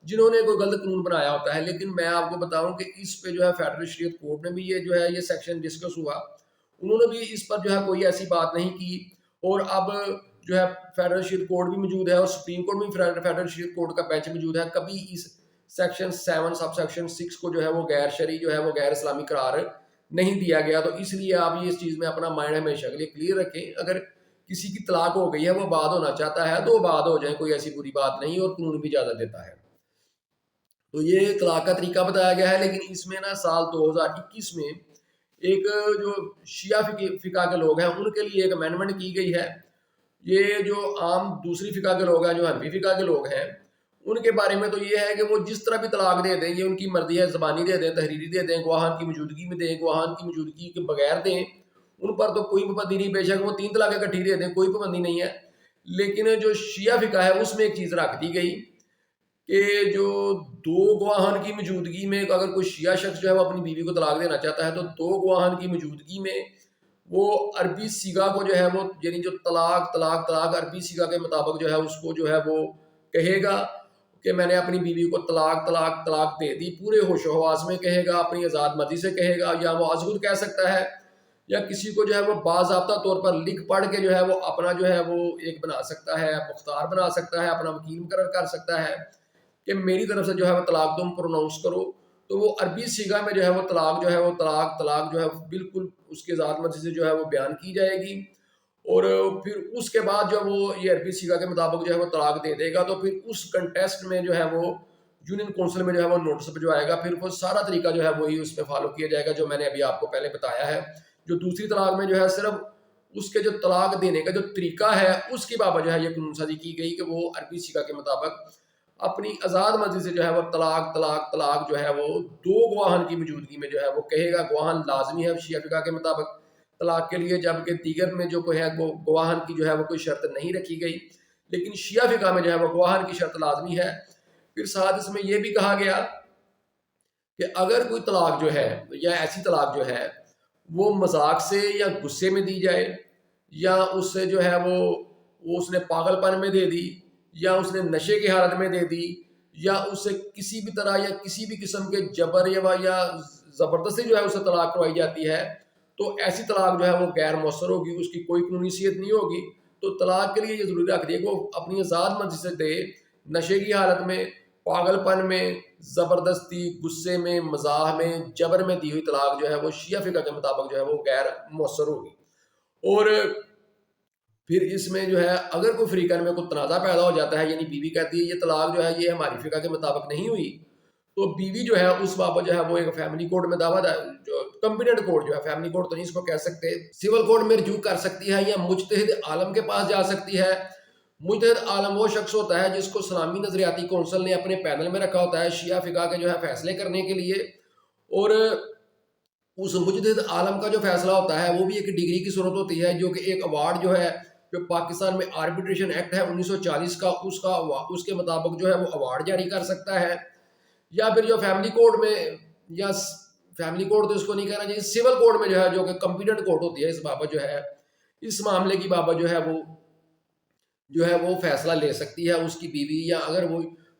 جنہوں نے کوئی غلط قانون بنایا ہوتا ہے. لیکن میں آپ کو بتاؤں کہ اس پہ جو ہے فیڈرل شریعت کورٹ نے بھی یہ جو ہے یہ سیکشن ڈسکس ہوا، انہوں نے بھی اس پر جو ہے کوئی ایسی بات نہیں کی. اور اب جو ہے فیڈرل شریعت کورٹ بھی موجود ہے اور سپریم کورٹ بھی فیڈرل شریعت کورٹ کا بینچ موجود ہے. کبھی اس سیکشن 7 سب سیکشن 6 کو جو ہے وہ غیر شرعی جو ہے وہ غیر اسلامی قرار نہیں دیا گیا. تو اس لیے آپ یہ اس چیز میں اپنا مائنڈ ہمیشہ کے لیے کلیئر رکھیں. اگر کسی کی طلاق ہو گئی ہے وہ بعد ہونا چاہتا ہے تو وہ بعد ہو جائے، کوئی ایسی بری بات نہیں اور قانون بھی اجازت دیتا ہے. تو یہ طلاق کا طریقہ بتایا گیا ہے. لیکن اس میں نا سال 2021 میں ایک جو شیعہ فقہ کے لوگ ہیں ان کے لیے ایک امینڈمنٹ کی گئی ہے. یہ جو عام دوسری فقہ کے لوگ ہیں، جو حنفی فقہ کے لوگ ہیں، ان کے بارے میں تو یہ ہے کہ وہ جس طرح بھی طلاق دے دیں، یہ ان کی مرضی ہے، زبانی دے دیں، تحریری دے دیں، گواہان کی موجودگی میں دیں، گواہان کی موجودگی کے بغیر دیں، ان پر تو کوئی پابندی نہیں. بے شک وہ 3 طلاقیں اکٹھی دے دیں، کوئی پابندی نہیں ہے. لیکن جو شیعہ فقہ ہے اس میں ایک چیز رکھ دی گئی کہ جو 2 گواہان کی موجودگی میں اگر کوئی شیعہ شخص جو ہے وہ اپنی بیوی کو طلاق دینا چاہتا ہے تو 2 گواہان کی موجودگی میں وہ عربی صیغہ کو جو ہے وہ یعنی جو طلاق طلاق طلاق عربی صیغہ کے مطابق جو ہے اس کو جو ہے وہ کہے گا کہ میں نے اپنی بیوی کو طلاق طلاق طلاق دے دی. پورے ہوش و حواس میں کہے گا، اپنی آزاد مرضی سے کہے گا، یا وہ ازخود کہہ سکتا ہے، یا کسی کو جو ہے وہ باضابطہ طور پر لکھ پڑھ کے جو ہے وہ اپنا جو ہے وہ ایک بنا سکتا ہے، مختار بنا سکتا ہے، اپنا وکیل مقرر کر سکتا ہے کہ میری طرف سے جو ہے وہ طلاق تم پروناؤنس کرو. تو وہ عربی صیغہ میں جو ہے وہ طلاق جو ہے وہ طلاق طلاق جو ہے بالکل اس کے ذات مرضی سے جو ہے وہ بیان کی جائے گی. اور پھر اس کے بعد جو وہ یہ عربی صیغہ کے مطابق جو ہے وہ طلاق دے دے گا تو پھر اس کنٹیسٹ میں جو ہے وہ یونین کونسل میں جو ہے وہ نوٹس بھجوائے گا. پھر وہ سارا طریقہ جو ہے وہی اس میں فالو کیا جائے گا جو میں نے ابھی آپ کو پہلے بتایا ہے. جو دوسری طلاق میں جو ہے صرف اس کے جو طلاق دینے کا جو طریقہ ہے اس کی بابت جو ہے یہ قانون سازی کی گئی کہ وہ عربی صیغہ کے مطابق اپنی آزاد مرضی سے جو ہے وہ طلاق طلاق طلاق جو ہے وہ 2 گواہان کی موجودگی میں جو ہے وہ کہے گا. گواہان لازمی ہے شیعہ فقہ کے مطابق طلاق کے لیے، جبکہ دیگر میں جو کوئی ہے وہ گواہان کی جو ہے وہ کوئی شرط نہیں رکھی گئی، لیکن شیعہ فقہ میں جو ہے وہ گواہان کی شرط لازمی ہے. پھر ساتھ اس میں یہ بھی کہا گیا کہ اگر کوئی طلاق جو ہے یا ایسی طلاق جو ہے وہ مذاق سے یا غصے میں دی جائے، یا اس سے جو ہے وہ اس نے پاگل پن میں دے دی، یا اس نے نشے کی حالت میں دے دی، یا اس سے کسی بھی طرح یا کسی بھی قسم کے جبر یا زبردستی جو ہے اسے طلاق کروائی جاتی ہے، تو ایسی طلاق جو ہے وہ غیر مؤثر ہوگی، اس کی کوئی قانونی حیثیت نہیں ہوگی. تو طلاق کے لیے یہ ضروری رکھ دیا کہ وہ اپنی آزاد مرضی سے دے، نشے کی حالت میں، پاگل پن میں، زبردستی، غصے میں، مزاح میں، جبر میں دی ہوئی طلاق جو ہے وہ شیعہ فقہ کے مطابق جو ہے وہ غیر مؤثر ہوگی. اور پھر اس میں جو ہے اگر کوئی فریقین میں کوئی تنازع پیدا ہو جاتا ہے، یعنی بیوی کہتی ہے یہ طلاق جو ہے یہ ہماری فقہ کے مطابق نہیں ہوئی، تو بیوی جو ہے اس بابت جو ہے وہ ایک فیملی کورٹ میں دعویٰ جو کمپیٹنٹ کورٹ جو ہے، فیملی کورٹ تو نہیں اس کو کہہ سکتے، سول کورٹ میں رجوع کر سکتی ہے، یا مجتہد عالم کے پاس جا سکتی ہے. مجتہد عالم وہ شخص ہوتا ہے جس کو اسلامی نظریاتی کونسل نے اپنے پینل میں رکھا ہوتا ہے شیعہ فقہ کے جو ہے فیصلے کرنے کے لیے. اور اس مجتہد عالم کا جو فیصلہ ہوتا ہے وہ بھی ایک ڈگری کی صورت ہوتی ہے، جو کہ ایک ایوارڈ جو ہے جو پاکستان میں آربیٹریشن ایکٹ ہے 1940 کا، اس کے مطابق جو ہے وہ ایوارڈ جاری کر سکتا ہے. یا پھر جو فیملی کورٹ میں، یا فیملی کورٹ تو اس کو نہیں کہنا چاہیے، سول کورٹ میں جو ہے جو کہ کمپیٹنٹ کورٹ ہوتی ہے اس بابت جو ہے اس معاملے کی بابت جو ہے وہ فیصلہ لے سکتی ہے اس کی بیوی. یا اگر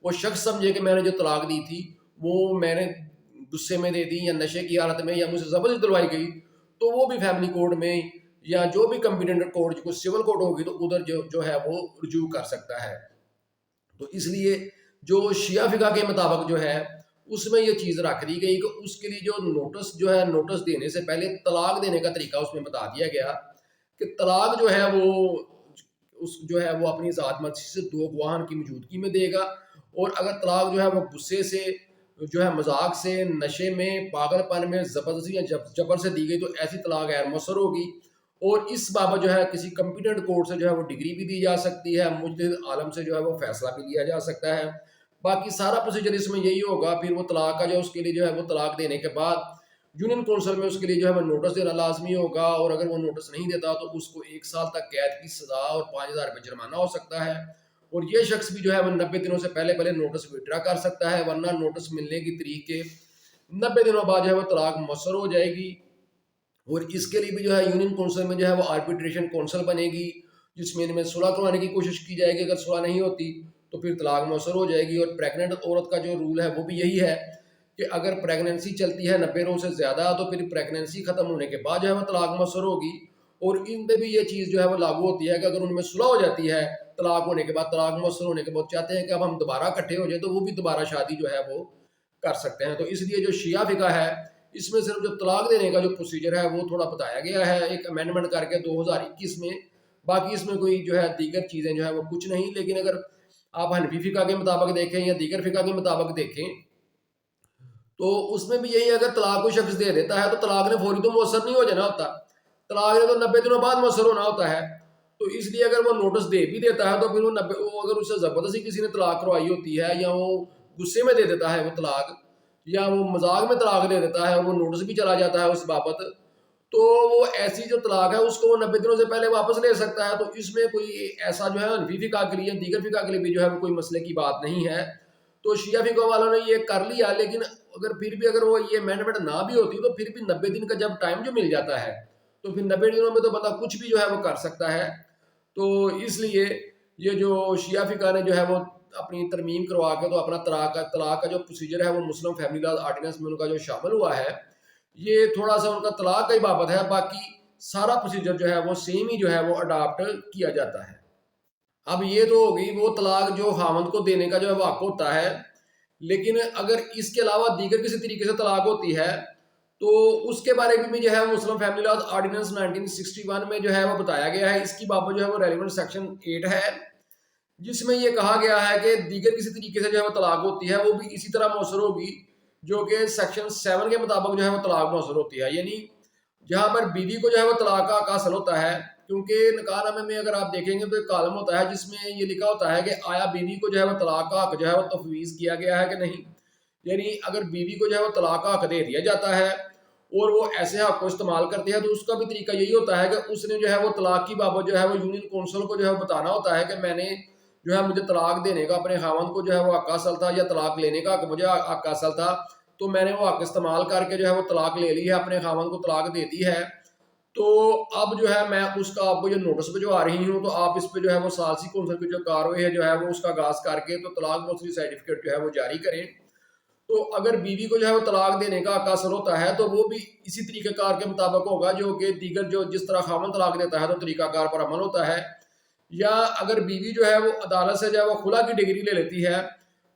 وہ شخص سمجھے کہ میں نے جو طلاق دی تھی وہ میں نے غصے میں دے دی، یا نشے کی حالت میں، یا مجھے زبردستی دلوائی گئی، تو وہ بھی فیملی کورٹ میں یا جو بھی کمپیٹنٹ کورٹ جو سول کورٹ ہوگی تو ادھر جو ہے وہ رجوع کر سکتا ہے. تو اس لیے جو شیعہ فقہ کے مطابق جو ہے اس میں یہ چیز رکھ دی گئی کہ اس کے لیے جو نوٹس جو ہے، نوٹس دینے سے پہلے طلاق دینے کا طریقہ اس میں بتا دیا گیا کہ طلاق جو ہے وہ اس جو ہے وہ اپنی ذات مرضی سے 2 گواہان کی موجودگی میں دے گا. اور اگر طلاق جو ہے وہ غصے سے جو ہے، مذاق سے، نشے میں، پاگل پن میں، زبردستی یا جبر سے دی گئی تو ایسی طلاق غیر مؤثر ہوگی. اور اس بابت جو ہے کسی کمپیٹنٹ کورٹ سے جو ہے وہ ڈگری بھی دی جا سکتی ہے، مجتہد عالم سے جو ہے وہ فیصلہ بھی لیا جا سکتا ہے. باقی سارا پروسیجر اس میں یہی ہوگا. پھر وہ طلاق کا جو اس کے لیے جو ہے وہ طلاق دینے کے بعد یونین کونسل میں اس کے لیے جو ہے وہ نوٹس دینا لازمی ہوگا. اور اگر وہ نوٹس نہیں دیتا تو اس کو 1 سال تک قید کی سزا اور 5,000 روپے جرمانہ ہو سکتا ہے. اور یہ شخص بھی جو ہے وہ 90 دنوں سے پہلے نوٹس وڈرا کر سکتا ہے، ورنہ نوٹس ملنے کی تاریخ کے 90 دنوں بعد جو ہے وہ طلاق مؤثر ہو جائے گی. اور اس کے لیے بھی جو ہے یونین کونسل میں جو ہے وہ آربیٹریشن کونسل بنے گی، جس میں ان میں صلح کروانے کی کوشش کی جائے گی. اگر صلح نہیں ہوتی تو پھر طلاق مؤثر ہو جائے گی. اور پریگننٹ عورت کا جو رول ہے وہ بھی یہی ہے کہ اگر پریگننسی چلتی ہے 90 روز سے زیادہ تو پھر پریگننسی ختم ہونے کے بعد جو ہے وہ طلاق مؤثر ہوگی. اور ان پہ بھی یہ چیز جو ہے وہ لاگو ہوتی ہے کہ اگر ان میں صلح ہو جاتی ہے طلاق ہونے کے بعد، طلاق مؤثر ہونے کے بعد چاہتے ہیں کہ اب ہم دوبارہ اکٹھے ہو جائیں، تو وہ بھی دوبارہ شادی جو ہے وہ کر سکتے ہیں. تو اس لیے جو شیعہ فقہ ہے اس میں صرف جو طلاق دینے کا جو پروسیجر ہے وہ تھوڑا بتایا گیا ہے ایک امینڈمنٹ کر کے 2021 میں. باقی اس میں کوئی جو ہے دیگر چیزیں جو ہے وہ کچھ نہیں. لیکن اگر آپ حنفی فقہ کے مطابق دیکھیں یا دیگر فقہ کے مطابق دیکھیں تو اس میں بھی یہی ہے، اگر طلاق کو شخص دے دیتا ہے تو طلاق نے فوری تو مؤثر نہیں ہو جانا ہوتا، طلاق نے تو 90 دنوں بعد مؤثر ہونا ہوتا ہے. تو اس لیے اگر وہ نوٹس دے بھی دیتا ہے تو پھر وہ اگر اسے زبردستی کسی نے طلاق کروائی ہوتی ہے، یا وہ غصے میں دے دیتا ہے وہ طلاق، یا وہ مذاق میں طلاق دے دیتا ہے اور وہ نوٹس بھی چلا جاتا ہے اس بابت، تو وہ ایسی جو طلاق ہے اس کو وہ 90 دنوں سے پہلے واپس لے سکتا ہے. تو اس میں کوئی ایسا جو ہے حنفی فقہ کے لیے، دیگر فقہ کے لیے بھی جو ہے وہ کوئی مسئلے کی بات نہیں ہے. تو شیعہ فقہ والوں نے یہ کر لیا، لیکن اگر پھر بھی اگر وہ یہ امینڈمنٹ نہ بھی ہوتی تو پھر بھی 90 دن کا جب ٹائم جو مل جاتا ہے تو پھر 90 دنوں میں تو بندہ کچھ بھی جو ہے وہ کر سکتا ہے. تو اس لیے یہ جو شیعہ فقہ نے جو ہے وہ اپنی ترمیم کروا کے تو اپنا طلاق کا جو پروسیجر ہے وہ مسلم فیملی لا آرڈیننس میں ان کا جو شامل ہوا ہے، یہ تھوڑا سا ان کا طلاق کا ہی بابت ہے، باقی سارا پروسیجر جو ہے وہ سیم ہی جو ہے وہ اڈاپٹ کیا جاتا ہے. اب یہ تو ہوگی وہ طلاق جو خاوند کو دینے کا جو ہے وہ حق ہوتا ہے، لیکن اگر اس کے علاوہ دیگر کسی طریقے سے طلاق ہوتی ہے تو اس کے بارے میں بھی جو ہے مسلم فیملی لا آرڈیننس 1961 میں جو ہے وہ بتایا گیا ہے. اس کی بابت جو ہے وہ ریلیونٹ سیکشن 8 ہے، جس میں یہ کہا گیا ہے کہ دیگر کسی طریقے سے جو ہے وہ طلاق ہوتی ہے وہ بھی اسی طرح مؤثر ہوگی جو کہ سیکشن 7 کے مطابق جو ہے وہ طلاق مؤثر ہوتی ہے. یعنی جہاں پر بیوی کو جو ہے وہ طلاق کا حق حاصل ہوتا ہے، کیونکہ نکاح نامے میں اگر آپ دیکھیں گے تو ایک کالم ہوتا ہے جس میں یہ لکھا ہوتا ہے کہ آیا بیوی کو جو ہے وہ طلاق کا حق جو ہے وہ تفویض کیا گیا ہے کہ نہیں. یعنی اگر بیوی کو جو ہے وہ طلاق کا حق دے دیا جاتا ہے اور وہ ایسے حق کو استعمال کرتی ہے تو اس کا بھی طریقہ یہی ہوتا ہے کہ اس نے جو ہے وہ طلاق کی بابت جو ہے وہ یونین کونسل کو جو ہے بتانا ہوتا ہے کہ میں نے جو ہے مجھے طلاق دینے کا اپنے خاوند کو جو ہے وہ حق حاصل تھا، یا طلاق لینے کا مجھے حق حاصل تھا، تو میں نے وہ حق استعمال کر کے جو ہے وہ طلاق لے لی ہے، اپنے خاوند کو طلاق دے دی ہے. تو اب جو ہے میں اس کا آپ کو جو نوٹس بھجوا رہی ہوں، تو آپ اس پہ جو ہے وہ ثالثی کونسل کی جو کارروائی ہے جو ہے وہ اس کا آغاز کر کے تو طلاق موصلی سرٹیفکیٹ جو ہے وہ جاری کریں. تو اگر بیوی کو جو ہے وہ طلاق دینے کا حق حاصل ہوتا ہے تو وہ بھی اسی طریقہ کار کے مطابق ہوگا جو کہ دیگر جو جس طرح خاوند طلاق دیتا ہے تو طریقہ کار پر عمل ہوتا ہے. یا اگر بیوی جو ہے وہ عدالت سے جو ہے وہ خلا کی ڈگری لے لیتی ہے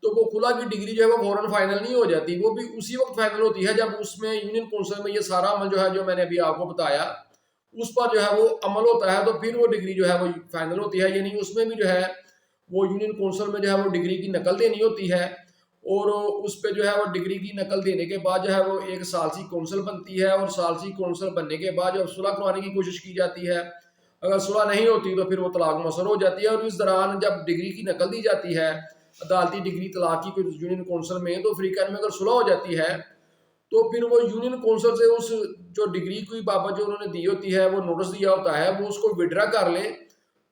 تو وہ خلا کی ڈگری جو ہے وہ فوراً فائنل نہیں ہو جاتی، وہ بھی اسی وقت فائنل ہوتی ہے جب اس میں یونین کونسل میں یہ سارا عمل جو ہے جو میں نے ابھی آپ کو بتایا اس پر جو ہے وہ عمل ہوتا ہے، تو پھر وہ ڈگری جو ہے وہ فائنل ہوتی ہے. یعنی اس میں بھی جو ہے وہ یونین کونسل میں جو ہے وہ ڈگری کی نقل دینی ہوتی ہے، اور اس پہ جو ہے وہ ڈگری کی نقل دینے کے بعد جو ہے وہ ایک ثالثی کونسل بنتی ہے، اور ثالثی کونسل بننے کے بعد جو صلح کروانے کی کوشش کی جاتی ہے. اگر صلح نہیں ہوتی تو پھر وہ طلاق مؤثر ہو جاتی ہے. اور اس دوران جب ڈگری کی نقل دی جاتی ہے عدالتی ڈگری طلاق کی یونین کونسل میں، تو فریقین میں اگر صلح ہو جاتی ہے تو پھر وہ یونین کونسل سے اس جو ڈگری کی بابت جو انہوں نے دی ہوتی ہے وہ نوٹس دیا ہوتا ہے وہ اس کو وڈرا کر لے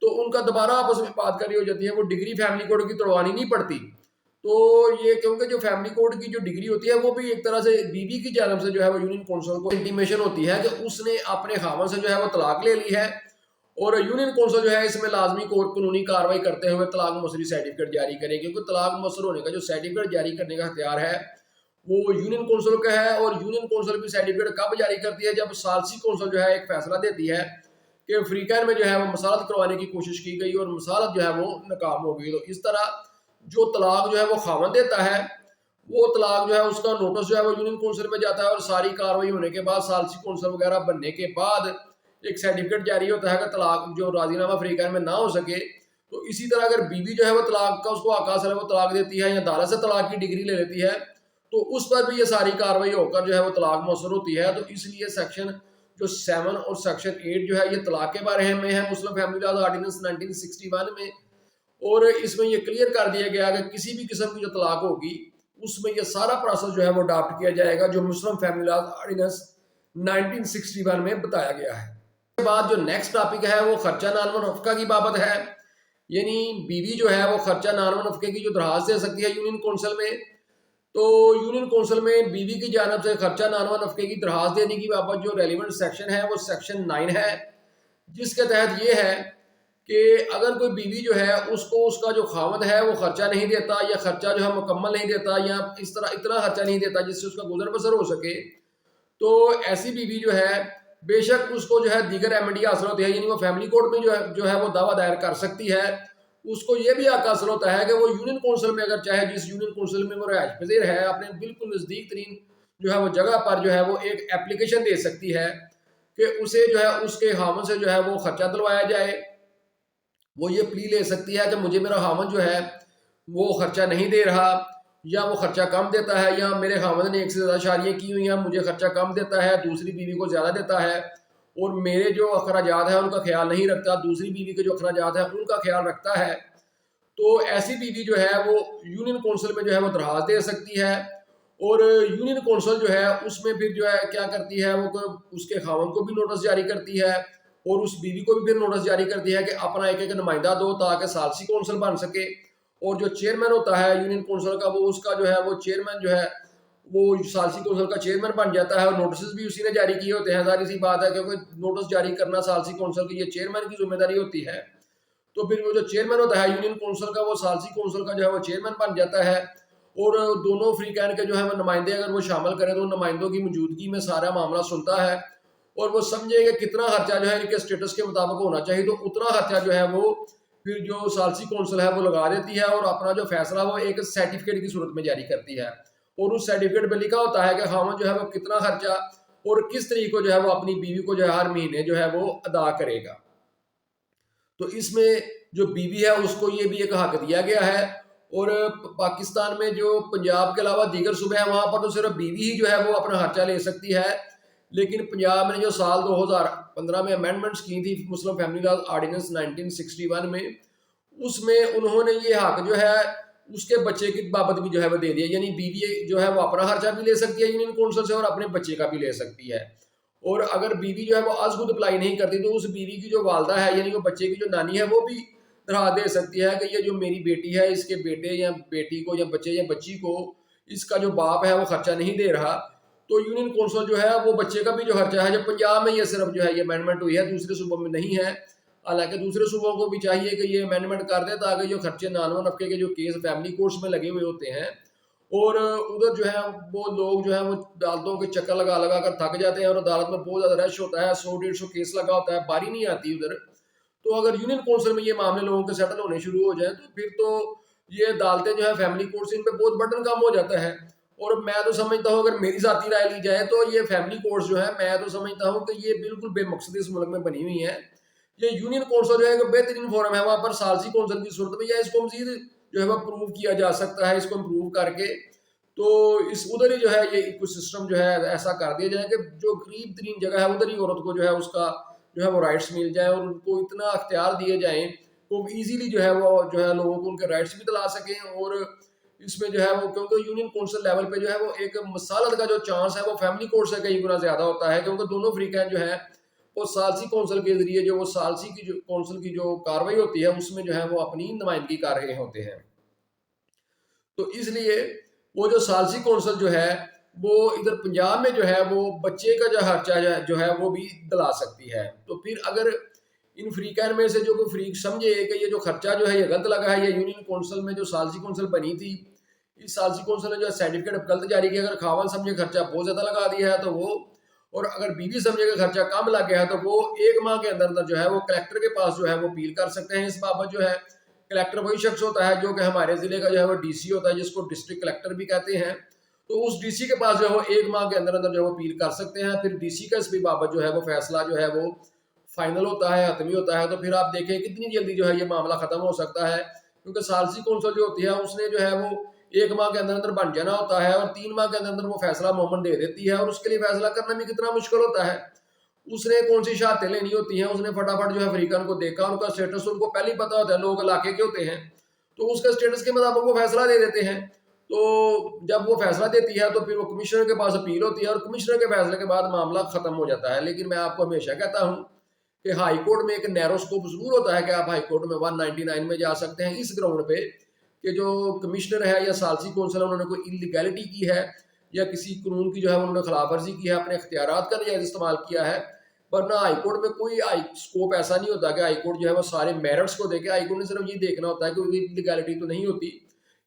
تو ان کا دوبارہ آپس میں بات کری ہو جاتی ہے، وہ ڈگری فیملی کوڈ کی توڑوانی نہیں پڑتی. تو یہ کیونکہ جو فیملی کوڈ کی جو ڈگری ہوتی ہے وہ بھی ایک طرح سے بیوی کی جانب سے جو ہے وہ یونین کونسل کو انٹیمیشن ہوتی ہے کہ اس نے اپنے خاوند سے جو ہے وہ طلاق لے لی ہے، اور یونین کونسل جو ہے اس میں لازمی قانونی کاروائی کرتے ہوئے طلاق مؤثری سرٹیفکیٹ جاری کرے، کیونکہ طلاق مؤثر ہونے کا جو سرٹیفکیٹ جاری کرنے کا اختیار ہے وہ یونین کونسل کا ہے. اور یونین کونسل بھی سرٹیفکیٹ کب جاری کرتی ہے؟ جب ثالثی کونسل جو ہے ایک فیصلہ دیتی ہے کہ فریقین میں جو ہے وہ مصالحت کروانے کی کوشش کی گئی اور مصالحت جو ہے وہ ناکام ہو گئی. تو اس طرح جو طلاق جو ہے وہ خاوند دیتا ہے وہ طلاق جو ہے اس کا نوٹس جو ہے وہ یونین کونسل میں جاتا ہے، اور ساری کاروائی ہونے کے بعد ثالثی کونسل وغیرہ بننے کے بعد ایک سرٹیفکیٹ جاری ہوتا ہے کہ طلاق جو راضی نامہ فریقین میں نہ ہو سکے. تو اسی طرح اگر بیوی جو ہے وہ طلاق کا اس کو حق حاصل ہے وہ طلاق دیتی ہے یا عدالت سے طلاق کی ڈگری لے لیتی ہے تو اس پر بھی یہ ساری کاروائی ہو کر جو ہے وہ طلاق مؤثر ہوتی ہے. تو اس لیے سیکشن جو 7 اور سیکشن 8 جو ہے یہ طلاق کے بارے میں ہے مسلم فیملی لا آرڈیننس 1961 میں، اور اس میں یہ کلیئر کر دیا گیا کہ کسی بھی قسم کی جو طلاق ہوگی اس میں یہ سارا پروسیس جو ہے وہ اڈاپٹ کیا جائے گا جو مسلم فیملی لا آرڈیننس 1961 میں بتایا گیا ہے. اس کے بعد جو نیکسٹ ٹاپک ہے وہ خرچہ نان و نفقہ کی بابت ہے. یعنی بیوی جو ہے وہ خرچہ نان و نفقے کی جو درخواست دے سکتی ہے یونین کونسل میں، تو یونین کونسل میں بیوی کی جانب سے خرچہ نان و نفقے کی درخواست دینے کی بابت جو ریلیونٹ سیکشن ہے وہ سیکشن 9 ہے، جس کے تحت یہ ہے کہ اگر کوئی بیوی جو ہے اس کو اس کا جو خاوند ہے وہ خرچہ نہیں دیتا یا خرچہ جو ہے مکمل نہیں دیتا یا اس طرح اتنا خرچہ نہیں دیتا جس سے اس کا گزر بسر ہو سکے، تو ایسی بیوی جو ہے بے شک اس کو جو ہے دیگر ریمیڈی حاصل ہوتی ہے. یعنی وہ فیملی کورٹ میں جو ہے وہ دعویٰ دائر کر سکتی ہے. اس کو یہ بھی حق حاصل ہوتا ہے کہ وہ یونین کونسل میں اگر چاہے جس یونین کونسل میں وہ رہائش پذیر ہے اپنے بالکل نزدیک ترین جو ہے وہ جگہ پر جو ہے وہ ایک اپلیکیشن دے سکتی ہے کہ اسے جو ہے اس کے خاوند سے جو ہے وہ خرچہ دلوایا جائے. وہ یہ پلی لے سکتی ہے کہ مجھے میرا خاوند جو ہے وہ خرچہ نہیں دے رہا، یا وہ خرچہ کم دیتا ہے، یا میرے خاوند نے ایک سے زیادہ شادیاں کی ہوئی ہیں، مجھے خرچہ کم دیتا ہے، دوسری بیوی کو زیادہ دیتا ہے، اور میرے جو اخراجات ہیں ان کا خیال نہیں رکھتا، دوسری بیوی کے جو اخراجات ہیں ان کا خیال رکھتا ہے، تو ایسی بیوی جو ہے وہ یونین کونسل میں جو ہے وہ درخواست دے سکتی ہے، اور یونین کونسل جو ہے اس میں پھر جو ہے کیا کرتی ہے، وہ اس کے خاوند کو بھی نوٹس جاری کرتی ہے، اور اس بیوی کو بھی پھر نوٹس جاری کرتی ہے کہ اپنا ایک ایک نمائندہ دو تاکہ ثالثی کونسل بن سکے، اور جو چیئرمین ہوتا ہے یونین کونسل کا، وہ اس کا جو ہے وہ چیئرمین جو ہے وہ ثالثی کونسل کا چیئرمین بن جاتا ہے، اور نوٹسز بھی اسی نے جاری کیے ہوتے ہیں، ظاہر سی بات ہے کیونکہ نوٹس جاری کرنا ثالثی کونسل کی یہ چیئرمین کی ذمہ داری ہوتی ہے، تو پھر وہ جو چیئرمین ہوتا ہے یونین کونسل کا، وہ ثالثی کونسل کا جو ہے وہ چیئرمین بن جاتا ہے، اور دونوں فریقین کے جو ہے وہ نمائندے اگر وہ شامل کریں تو ان نمائندوں کی موجودگی میں سارا معاملہ سنتا ہے، اور وہ سمجھے کہ کتنا خرچہ جو ہے ان کے اسٹیٹس کے مطابق ہونا چاہیے، تو اتنا خرچہ جو ہے وہ پھر جو ثالثی کونسل ہے وہ لگا دیتی ہے، اور اپنا جو فیصلہ وہ ایک سرٹیفکیٹ کی صورت میں جاری کرتی ہے، اور اس سرٹیفکیٹ پہ لکھا ہوتا ہے کہ خاوند جو ہے وہ کتنا خرچہ اور کس طریقے کو جو ہے وہ اپنی بیوی کو جو ہے ہر مہینے جو ہے وہ ادا کرے گا۔ تو اس میں جو بیوی ہے اس کو یہ بھی ایک حق دیا گیا ہے، اور پاکستان میں جو پنجاب کے علاوہ دیگر صوبے ہیں وہاں پر تو صرف بیوی ہی جو ہے وہ اپنا خرچہ لے سکتی ہے، لیکن پنجاب میں جو سال 2015 میں امینڈمنٹس کی تھی مسلم فیملی لاز آرڈیننس 1961 میں، اس میں انہوں نے یہ حق جو ہے اس کے بچے کی بابت بھی جو ہے وہ دے دیا، یعنی بیوی جو ہے وہ اپنا خرچہ بھی لے سکتی ہے یونین کونسل سے، اور اپنے بچے کا بھی لے سکتی ہے، اور اگر بیوی جو ہے وہ از خود اپلائی نہیں کرتی تو اس بیوی کی جو والدہ ہے یعنی وہ بچے کی جو نانی ہے وہ بھی درخواست دے سکتی ہے کہ یہ جو میری بیٹی ہے اس کے بیٹے یا بیٹی کو یا بچے یا بچی کو اس کا جو باپ ہے وہ خرچہ نہیں دے رہا، تو یونین کونسل جو ہے وہ بچے کا بھی جو خرچہ ہے، جب پنجاب میں یہ صرف جو ہے یہ امینڈمنٹ ہوئی ہے، دوسرے صوبوں میں نہیں ہے، حالانکہ دوسرے صوبوں کو بھی چاہیے کہ یہ امینڈمنٹ کر دے تاکہ جو خرچے نان و نفقے کے جو کیس فیملی کورٹس میں لگے ہوئے ہوتے ہیں، اور ادھر جو ہے وہ لوگ جو ہے وہ عدالتوں کے چکر لگا لگا کر تھک جاتے ہیں، اور عدالت میں بہت زیادہ رش ہوتا ہے، 100-150 کیس لگا ہوتا ہے، باری نہیں آتی ادھر، تو اگر یونین کونسل میں یہ معاملے لوگوں کے سیٹل ہونے شروع ہو جائیں تو پھر تو یہ عدالتیں جو ہے فیملی کورٹس ان پہ بہت برڈن کم ہو جاتا ہے، اور میں تو سمجھتا ہوں اگر میری ذاتی رائے لی جائے تو یہ فیملی کورٹس جو ہے میں تو سمجھتا ہوں کہ یہ بالکل بے مقصد اس ملک میں بنی ہوئی ہیں، یہ یونین کونسل جو ہے ایک بہترین فورم ہے، وہاں پر ثالثی کونسل کی صورت میں یا اس کو مزید جو ہے وہ پروو کیا جا سکتا ہے، اس کو امپروو کر کے تو اس ادھر ہی جو ہے یہ ایکو سسٹم جو ہے ایسا کر دیا جائے کہ جو قریب ترین جگہ ہے ادھر ہی عورت کو جو ہے اس کا جو ہے وہ رائٹس مل جائیں، اور ان کو اتنا اختیار دیے جائیں تو ایزیلی جو ہے وہ جو ہے لوگوں کو ان کے رائٹس بھی دلا سکیں، اور اس میں جو ہے وہ کیونکہ یونین کونسل لیول پہ جو ہے وہ ایک مسالت کا جو چانس ہے وہ فیملی کورٹ سے کئی گنا زیادہ ہوتا ہے، کیونکہ دونوں فریقین جو ہے وہ ثالثی کونسل کے ذریعے جو وہ ثالثی کی جو کونسل کی جو کاروائی ہوتی ہے اس میں جو ہے وہ اپنی نمائندگی کر رہے ہوتے ہیں، تو اس لیے وہ جو ثالثی کونسل جو ہے وہ ادھر پنجاب میں جو ہے وہ بچے کا جو خرچہ جو ہے وہ بھی دلا سکتی ہے، تو پھر اگر ان فریقین میں سے جو کوئی فریق سمجھے کہ یہ جو خرچہ جو ہے یہ غلط لگا ہے، یہ یونین کونسل میں جو ثالثی کونسل بنی تھی اس ثالثی کونسل نے جو سرٹیفکیٹ غلط جاری کیا، اگر خاوند سمجھے خرچہ بہت زیادہ لگا دیا ہے تو وہ، اور اگر بیوی سمجھے کہ خرچہ کم لگ گیا ہے تو وہ 1 ماہ کے اندر اندر جو ہے وہ کلیکٹر کے پاس جو ہے وہ اپیل کر سکتے ہیں، اس بابت جو ہے کلیکٹر وہی شخص ہوتا ہے جو کہ ہمارے ضلع کا جو ہے وہ ڈی سی ہوتا ہے جس کو ڈسٹرکٹ کلیکٹر بھی کہتے ہیں، تو اس ڈی سی کے پاس جو ہے وہ 1 ماہ کے اندر اندر جو ہے وہ اپیل کر سکتے ہیں، پھر ڈی سی کا اس بھی بابت جو ہے وہ فیصلہ جو ہے وہ فائنل ہوتا ہے، حتمی ہوتا ہے، تو پھر آپ دیکھیں کتنی جلدی جو ہے یہ معاملہ ختم ہو سکتا ہے، کیونکہ ثالثی کونسل جو ہوتی ہے اس نے جو ہے وہ 1 ماہ کے اندر اندر بن جانا ہوتا ہے، اور 3 ماہ کے اندر اندر وہ فیصلہ مومن دے دیتی ہے، اور اس کے لیے فیصلہ کرنا بھی کتنا مشکل ہوتا ہے، اس نے کون سی شہادتیں لینی ہوتی ہیں، اس نے فٹافٹ جو ہے فریقین کو دیکھا، ان کا اسٹیٹس ان کو پہلے ہی پتا ہوتا ہے، لوگ علاقے کے ہوتے ہیں تو اس کے اسٹیٹس کے مطابق وہ فیصلہ دے دیتے ہیں، تو جب وہ فیصلہ دیتی ہے تو پھر وہ کمشنر کے پاس اپیل ہوتی ہے، اور کمشنر کے فیصلے کے بعد معاملہ ختم ہو جاتا ہے، لیکن میں آپ کو ہمیشہ کہتا ہوں کہ ہائی کورٹ میں ایک نیرو سکوپ ضرور ہوتا ہے کہ آپ ہائی کورٹ میں 199 میں جا سکتے ہیں اس گراؤنڈ پہ کہ جو کمشنر ہے یا ثالثی کونسل ہے انہوں نے کوئی انلیگیلٹی کی ہے یا کسی قانون کی جو ہے انہوں نے خلاف ورزی کی ہے، اپنے اختیارات کا نجائز استعمال کیا ہے، ورنہ ہائی کورٹ میں کوئی سکوپ ایسا نہیں ہوتا کہ ہائی کورٹ جو ہے وہ سارے میرٹس کو دیکھے، ہائی کورٹ نے صرف یہ دیکھنا ہوتا ہے کہ کوئی انلیگیلٹی تو نہیں ہوتی،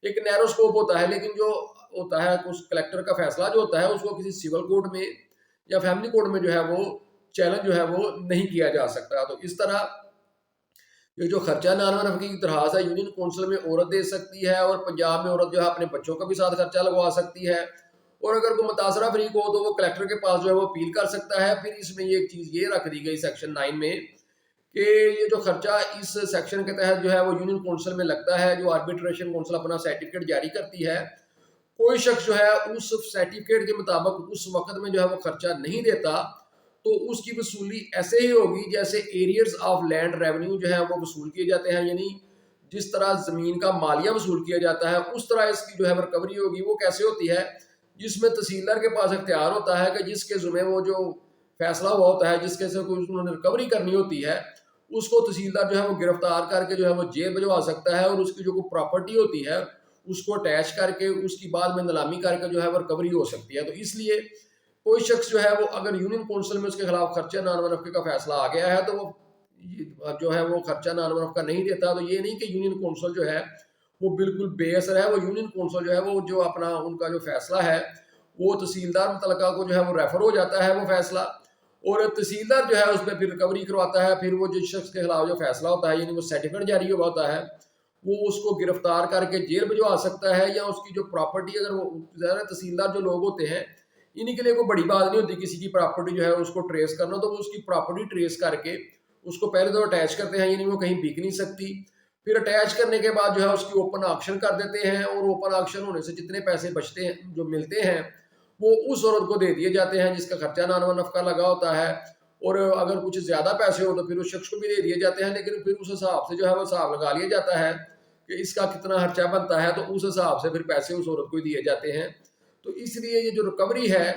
ایک نیرو سکوپ ہوتا ہے، لیکن جو ہوتا ہے اس کلیکٹر کا فیصلہ جو ہوتا ہے اس کو کسی سول کورٹ میں یا فیملی کورٹ میں جو ہے وہ چیلنج جو ہے وہ نہیں کیا جا سکتا، تو اس طرح یہ جو خرچہ نان و نفقے کی درخواست ہے یونین کونسل میں عورت دے سکتی ہے، اور پنجاب میں عورت جو ہے اپنے بچوں کا بھی ساتھ خرچہ لگوا سکتی ہے، اور اگر کوئی متاثرہ فریق ہو تو وہ کلیکٹر کے پاس جو ہے وہ اپیل کر سکتا ہے۔ پھر اس میں یہ ایک چیز یہ رکھ دی گئی سیکشن 9 میں کہ یہ جو خرچہ اس سیکشن کے تحت جو ہے وہ یونین کونسل میں لگتا ہے، جو آربیٹریشن کونسل اپنا سرٹیفکیٹ جاری کرتی ہے کوئی شخص جو ہے اس سرٹیفکیٹ کے مطابق اس وقت میں جو ہے وہ خرچہ نہیں دیتا تو اس کی وصولی ایسے ہی ہوگی جیسے ایریئرز آف لینڈ ریونیو جو ہے وہ وصول کیے جاتے ہیں، یعنی جس طرح زمین کا مالیہ وصول کیا جاتا ہے اس طرح اس کی جو ہے ریکوری ہوگی۔ وہ کیسے ہوتی ہے؟ جس میں تحصیلدار کے پاس اختیار ہوتا ہے کہ جس کے ذمہ وہ جو فیصلہ ہوا ہوتا ہے، جس کے سے کوئی انہوں نے ریکوری کرنی ہوتی ہے، اس کو تحصیلدار جو ہے وہ گرفتار کر کے جو ہے وہ جیل بھجوا سکتا ہے، اور اس کی جو کوئی پراپرٹی ہوتی ہے اس کو اٹیچ کر کے اس کی بعد میں نیلامی کر کے جو ہے وہ ریکوری ہو سکتی ہے۔ تو اس لیے کوئی شخص جو ہے وہ اگر یونین کونسل میں اس کے خلاف خرچہ نان منافع کا فیصلہ آ گیا ہے تو وہ جو ہے وہ خرچہ نان منافع نہیں دیتا۔ تو یہ نہیں کہ یونین کونسل جو ہے وہ بالکل بے اثر ہے، وہ یونین کونسل جو ہے وہ جو اپنا ان کا جو فیصلہ ہے وہ تحصیلدار متعلقہ کو جو ہے وہ ریفر ہو جاتا ہے وہ فیصلہ، اور تحصیلدار جو ہے اس پہ پھر ریکوری کرواتا ہے۔ پھر وہ جس شخص کے خلاف جو فیصلہ ہوتا ہے یعنی وہ سرٹیفکیٹ جاری ہوا ہوتا ہے وہ اس کو گرفتار کر کے جیل بھجوا سکتا ہے، یا اس کی جو پراپرٹی اگر وہ زیادہ تحصیلدار جو لوگ ہوتے ہیں انہی کے لیے کوئی بڑی بات نہیں ہوتی کسی کی پراپرٹی جو ہے اس کو ٹریس کرنا، تو وہ اس کی پراپرٹی ٹریس کر کے اس کو پہلے تو اٹیچ کرتے ہیں، یعنی وہ کہیں بک نہیں سکتی، پھر اٹیچ کرنے کے بعد جو ہے اس کی اوپن آکشن کر دیتے ہیں، اور اوپن آکشن ہونے سے جتنے پیسے بچتے ہیں جو ملتے ہیں وہ اس عورت کو دے دیے جاتے ہیں جس کا خرچہ نان و نفقہ لگا ہوتا ہے، اور اگر کچھ زیادہ پیسے ہو تو پھر اس شخص کو بھی دے دیے جاتے ہیں، لیکن پھر اس حساب سے جو ہے وہ حساب لگا لیا جاتا ہے کہ اس کا کتنا خرچہ بنتا ہے، تو اس حساب سے پھر پیسے اس عورت کو ہی دیے جاتے ہیں۔ تو اس لیے یہ جو ریکوری ہے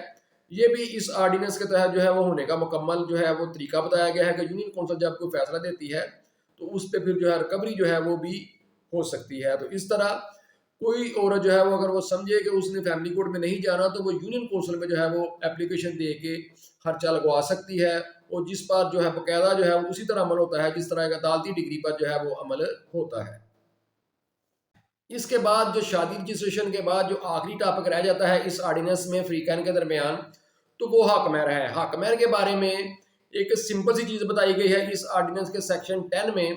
یہ بھی اس آرڈیننس کے تحت جو ہے وہ ہونے کا مکمل جو ہے وہ طریقہ بتایا گیا ہے کہ یونین کونسل جب کوئی فیصلہ دیتی ہے تو اس پہ پھر جو ہے ریکوری جو ہے وہ بھی ہو سکتی ہے۔ تو اس طرح کوئی عورت جو ہے وہ اگر وہ سمجھے کہ اس نے فیملی کورٹ میں نہیں جانا تو وہ یونین کونسل میں جو ہے وہ اپلیکیشن دے کے خرچہ لگوا سکتی ہے، اور جس پر جو ہے باقاعدہ جو ہے اسی طرح عمل ہوتا ہے جس طرح ایک عدالتی ڈگری پر جو ہے وہ عمل ہوتا ہے۔ اس کے بعد جو شادی رجسٹریشن کے بعد جو آخری ٹاپک رہ جاتا ہے اس آرڈیننس میں فریقین کے درمیان، تو وہ حق مہر ہے۔ حق مہر کے بارے میں ایک سمپل سی چیز بتائی گئی ہے اس آرڈیننس کے سیکشن 10 میں،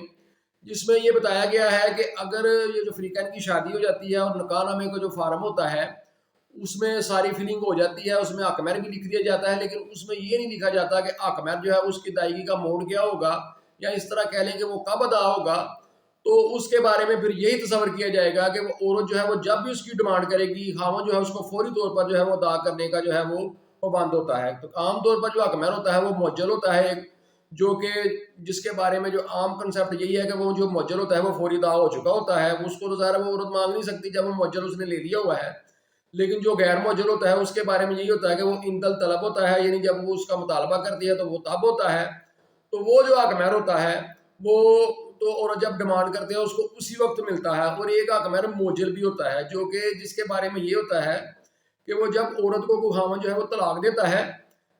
جس میں یہ بتایا گیا ہے کہ اگر یہ جو فریقین کی شادی ہو جاتی ہے اور نکاح نامے کا جو فارم ہوتا ہے اس میں ساری فیلنگ ہو جاتی ہے، اس میں حق مہر بھی لکھ دیا جاتا ہے، لیکن اس میں یہ نہیں لکھا جاتا کہ حق مہر جو ہے اس کی ادائیگی کا موڈ کیا ہوگا، یا اس طرح کہہ لیں کہ وہ کب ادا ہوگا۔ تو اس کے بارے میں پھر یہی تصور کیا جائے گا کہ وہ عورت جو ہے وہ جب بھی اس کی ڈیمانڈ کرے گی خاوند جو ہے اس کو فوری طور پر جو ہے وہ ادا کرنے کا جو ہے وہ پابند ہوتا ہے۔ تو عام طور پر جو حق مہر ہوتا ہے وہ مؤجل ہوتا ہے، جو کہ جس کے بارے میں جو عام کنسیپٹ یہی ہے کہ وہ جو مؤجل ہوتا ہے وہ فوری ادا ہو چکا ہوتا ہے، اس کو تو ظاہر وہ عورت مانگ نہیں سکتی جب وہ مؤجل اس نے لے لیا ہوا ہے۔ لیکن جو غیر مؤجل ہوتا ہے اس کے بارے میں یہی ہوتا ہے کہ وہ اندل طلب ہوتا ہے، یعنی جب وہ اس کا مطالبہ کرتی ہے تو وہ تب ہوتا ہے۔ تو وہ جو حق مہر ہوتا ہے وہ تو عورت جب ڈیمانڈ کرتے ہیں اس کو اسی وقت ملتا ہے، اور ایک حق مہر موجل بھی ہوتا ہے جو کہ جس کے بارے میں یہ ہوتا ہے کہ وہ جب عورت کو کوئی خاوند جو ہے وہ طلاق دیتا ہے